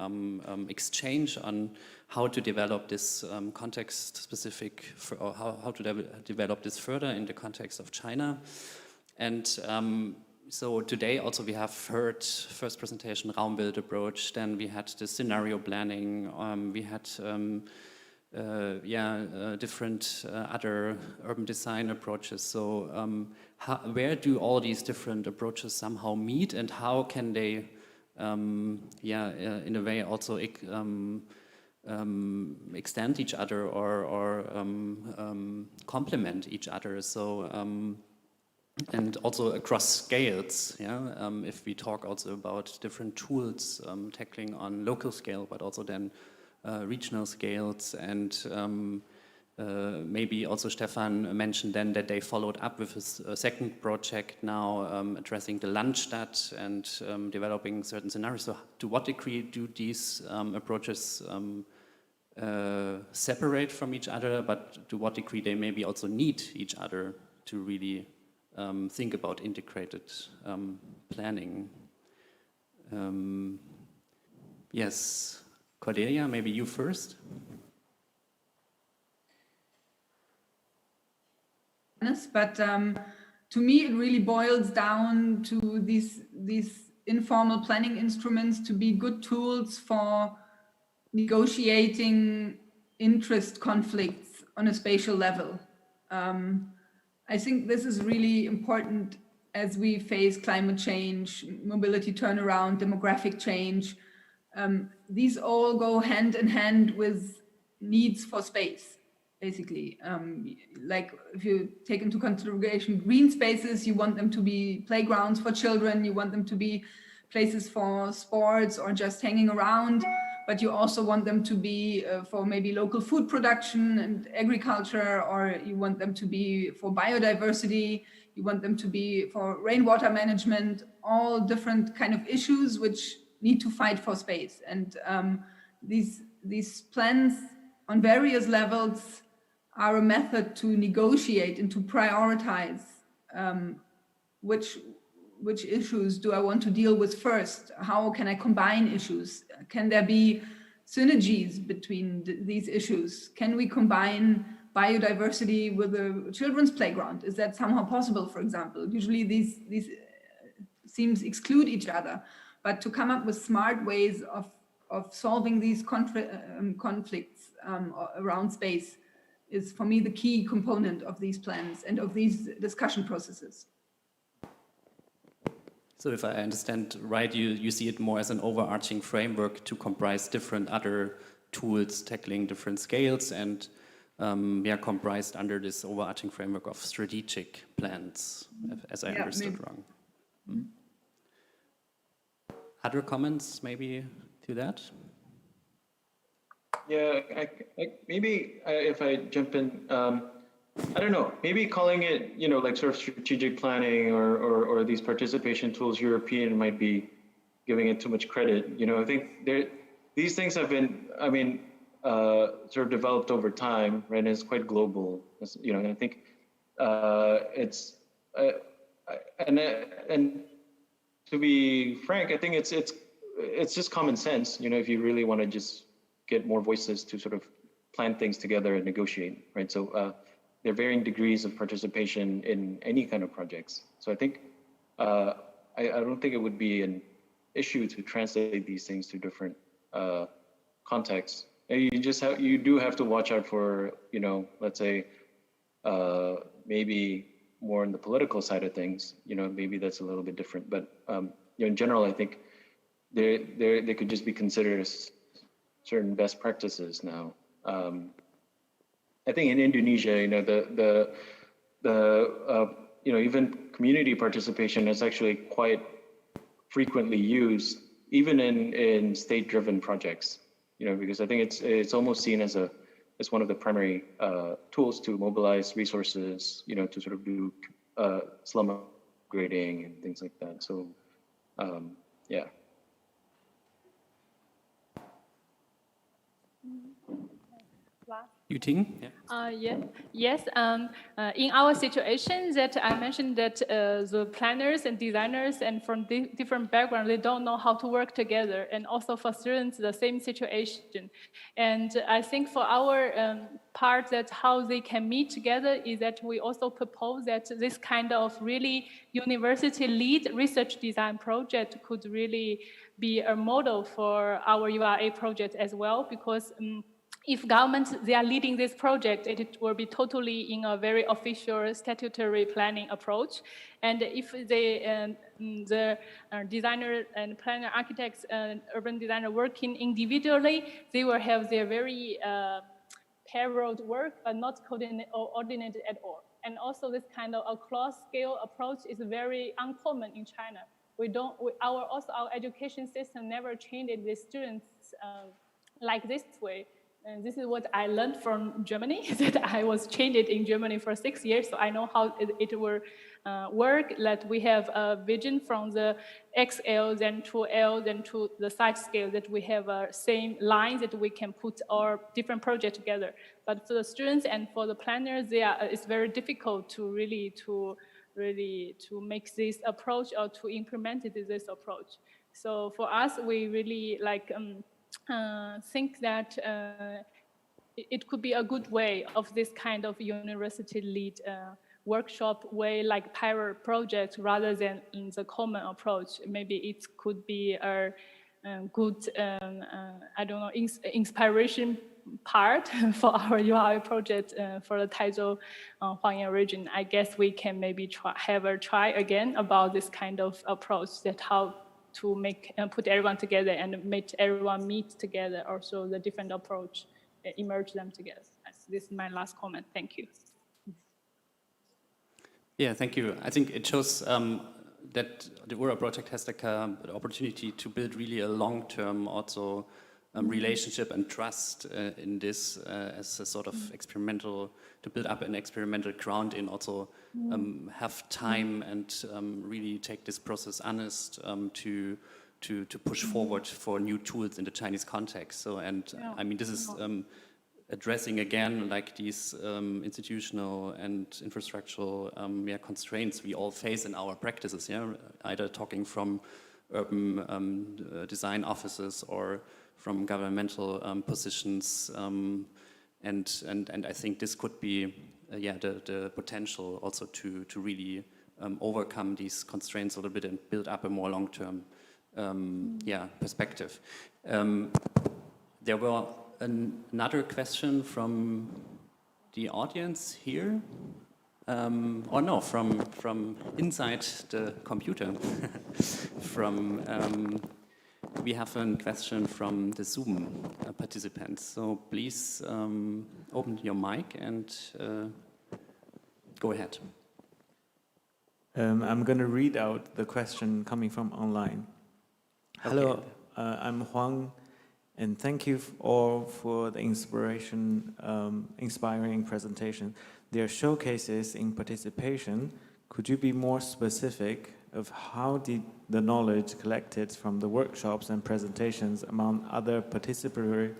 exchange on how to develop this context-specific, or how to develop this further in the context of China. And so today also we have heard first presentation Raumbild approach, then we had the scenario planning, we had different other urban design approaches. So where do all these different approaches somehow meet, and how can they, in a way also extend each other or complement each other? So and also across scales. Yeah, if we talk also about different tools tackling on local scale, but also then regional scales, and maybe also Stefan mentioned then that they followed up with a second project now addressing the Landstadt and developing certain scenarios. So to what degree do these approaches separate from each other, but to what degree they maybe also need each other to really think about integrated planning? Yes, Cordelia, maybe you first. But to me, it really boils down to these informal planning instruments to be good tools for negotiating interest conflicts on a spatial level. I think this is really important as we face climate change, mobility turnaround, demographic change. These all go hand in hand with needs for space, basically. Like if you take into consideration green spaces, you want them to be playgrounds for children, you want them to be places for sports or just hanging around, but you also want them to be for maybe local food production and agriculture, or you want them to be for biodiversity, you want them to be for rainwater management, all different kind of issues which need to fight for space. And these plans on various levels are a method to negotiate and to prioritize which issues do I want to deal with first? How can I combine issues? Can there be synergies between these issues? Can we combine biodiversity with a children's playground? Is that somehow possible, for example? Usually these themes exclude each other, but to come up with smart ways of solving these conflicts around space is, for me, the key component of these plans and of these discussion processes. So if I understand right, you see it more as an overarching framework to comprise different other tools tackling different scales, and they are comprised under this overarching framework of strategic plans, as I understood maybe. Wrong. Hmm? Other comments maybe to that? Yeah, maybe if I jump in, I don't know, maybe calling it, like sort of strategic planning or these participation tools, European might be giving it too much credit. I think these things have been, sort of developed over time, right? And it's quite global, and I think it's, and to be frank, I think it's just common sense, if you really want to just get more voices to sort of plan things together and negotiate, right? So there are varying degrees of participation in any kind of projects. So I think, I don't think it would be an issue to translate these things to different contexts. And you do have to watch out for, let's say, maybe more on the political side of things, maybe that's a little bit different. But in general, I think they could just be considered as certain best practices now. I think in Indonesia, even community participation is actually quite frequently used, even in state-driven projects. Because I think it's almost seen as one of the primary tools to mobilize resources, to sort of do slum upgrading and things like that. So, yeah. Yuting? Yeah. Yes. In our situation, that I mentioned that the planners and designers and from different backgrounds, they don't know how to work together, and also for students, the same situation. And I think for our part, that how they can meet together is that we also propose that this kind of really university lead research design project could really be a model for our URA project as well, because if governments, they are leading this project, it will be totally in a very official statutory planning approach. And if the designer and planner, architects and urban designer working individually, they will have their very parallel work, but not coordinated at all. And also this kind of a cross-scale approach is very uncommon in China. Our education system never trained the students like this way. And this is what I learned from Germany, that I was trained in Germany for 6 years, so I know how it will work, that we have a vision from the XL, then to L, then to the side scale, that we have a same line that we can put our different projects together. But for the students and for the planners, it's very difficult to really make this approach or to implement this approach. So for us, we really think that it could be a good way of this kind of university lead workshop way, like parallel project, rather than the common approach. Maybe it could be a good, inspiration part for our URA project for the Taizhou Huangyan region. I guess we can maybe try again about this kind of approach, that how to put everyone together and make everyone meet together. Also, the different approach, emerge them together. This is my last comment. Thank you. Yeah, thank you. I think it shows that the URA project has an opportunity to build really a long-term also relationship and trust in this as a sort of experimental, to build up an experimental ground in also have time and really take this process honest to push forward for new tools in the Chinese context. So, I mean, this is addressing again like these institutional and infrastructural constraints we all face in our practices, either talking from urban design offices or from governmental positions, and I think this could be the potential also to really overcome these constraints a little bit and build up a more long-term perspective. There were another question from the audience here, or no, from inside the computer. We have a question from the Zoom participants. So please open your mic and go ahead. I'm going to read out the question coming from online. Okay. Hello, I'm Huang, and thank you all for the inspiring presentation. There are showcases in participation. Could you be more specific of how did the knowledge collected from the workshops and presentations among other participatory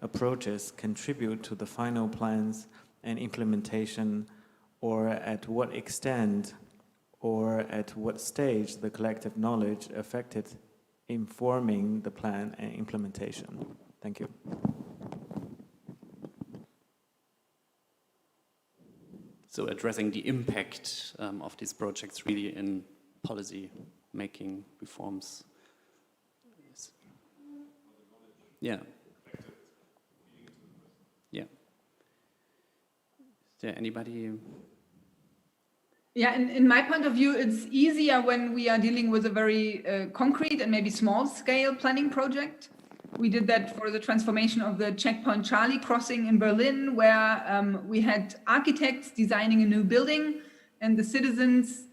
approaches contribute to the final plans and implementation, or at what extent or at what stage the collective knowledge affected informing the plan and implementation? Thank you. So addressing the impact of these projects really in policy making reforms. Yes. Yeah. Yeah. Is there anybody? Yeah, in my point of view, it's easier when we are dealing with a very concrete and maybe small scale planning project. We did that for the transformation of the Checkpoint Charlie crossing in Berlin, where we had architects designing a new building and the citizens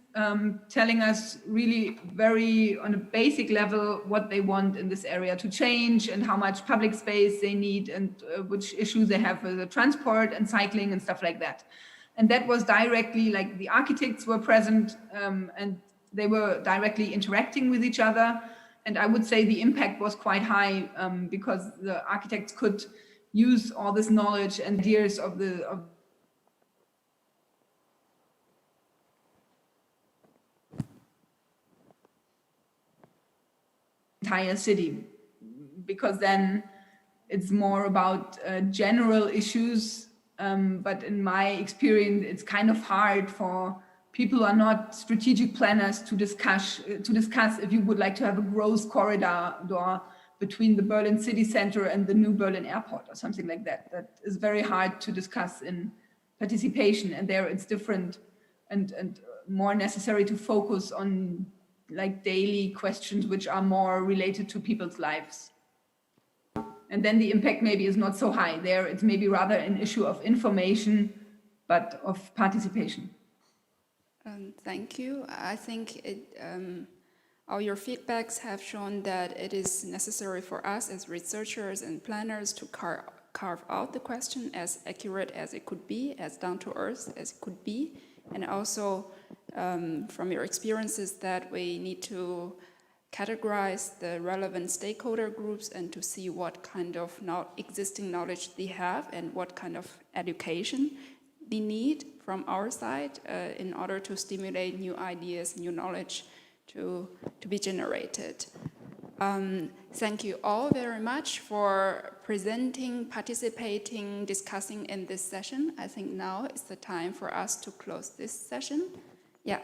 telling us really very on a basic level what they want in this area to change and how much public space they need and which issues they have with the transport and cycling and stuff like that. And that was directly, like, the architects were present and they were directly interacting with each other. And I would say the impact was quite high because the architects could use all this knowledge and ideas of the entire city, because then it's more about general issues. But in my experience, it's kind of hard for people who are not strategic planners to discuss if you would like to have a growth corridor between the Berlin city center and the new Berlin airport or something like that. That is very hard to discuss in participation, and there it's different and more necessary to focus on like daily questions which are more related to people's lives. and then the impact maybe is not so high. There it's maybe rather an issue of information, but of participation. Thank you. I think all your feedbacks have shown that it is necessary for us as researchers and planners to carve out the question as accurate as it could be, as down to earth as it could be, and also from your experiences that we need to categorize the relevant stakeholder groups and to see what kind of existing knowledge they have and what kind of education they need from our side in order to stimulate new ideas, new knowledge to be generated. Thank you all very much for presenting, participating, discussing in this session. I think now is the time for us to close this session. Yeah,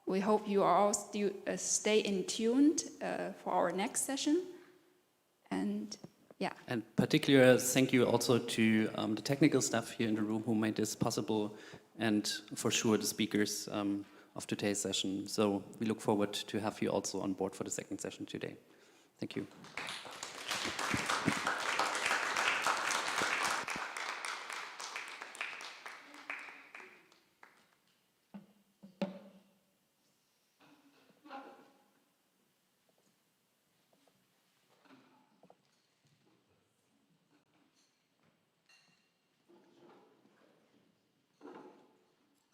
we hope you all stay in tuned for our next session. And yeah. And particular thank you also to the technical staff here in the room who made this possible, and for sure the speakers of today's session. So we look forward to have you also on board for the second session today. Thank you.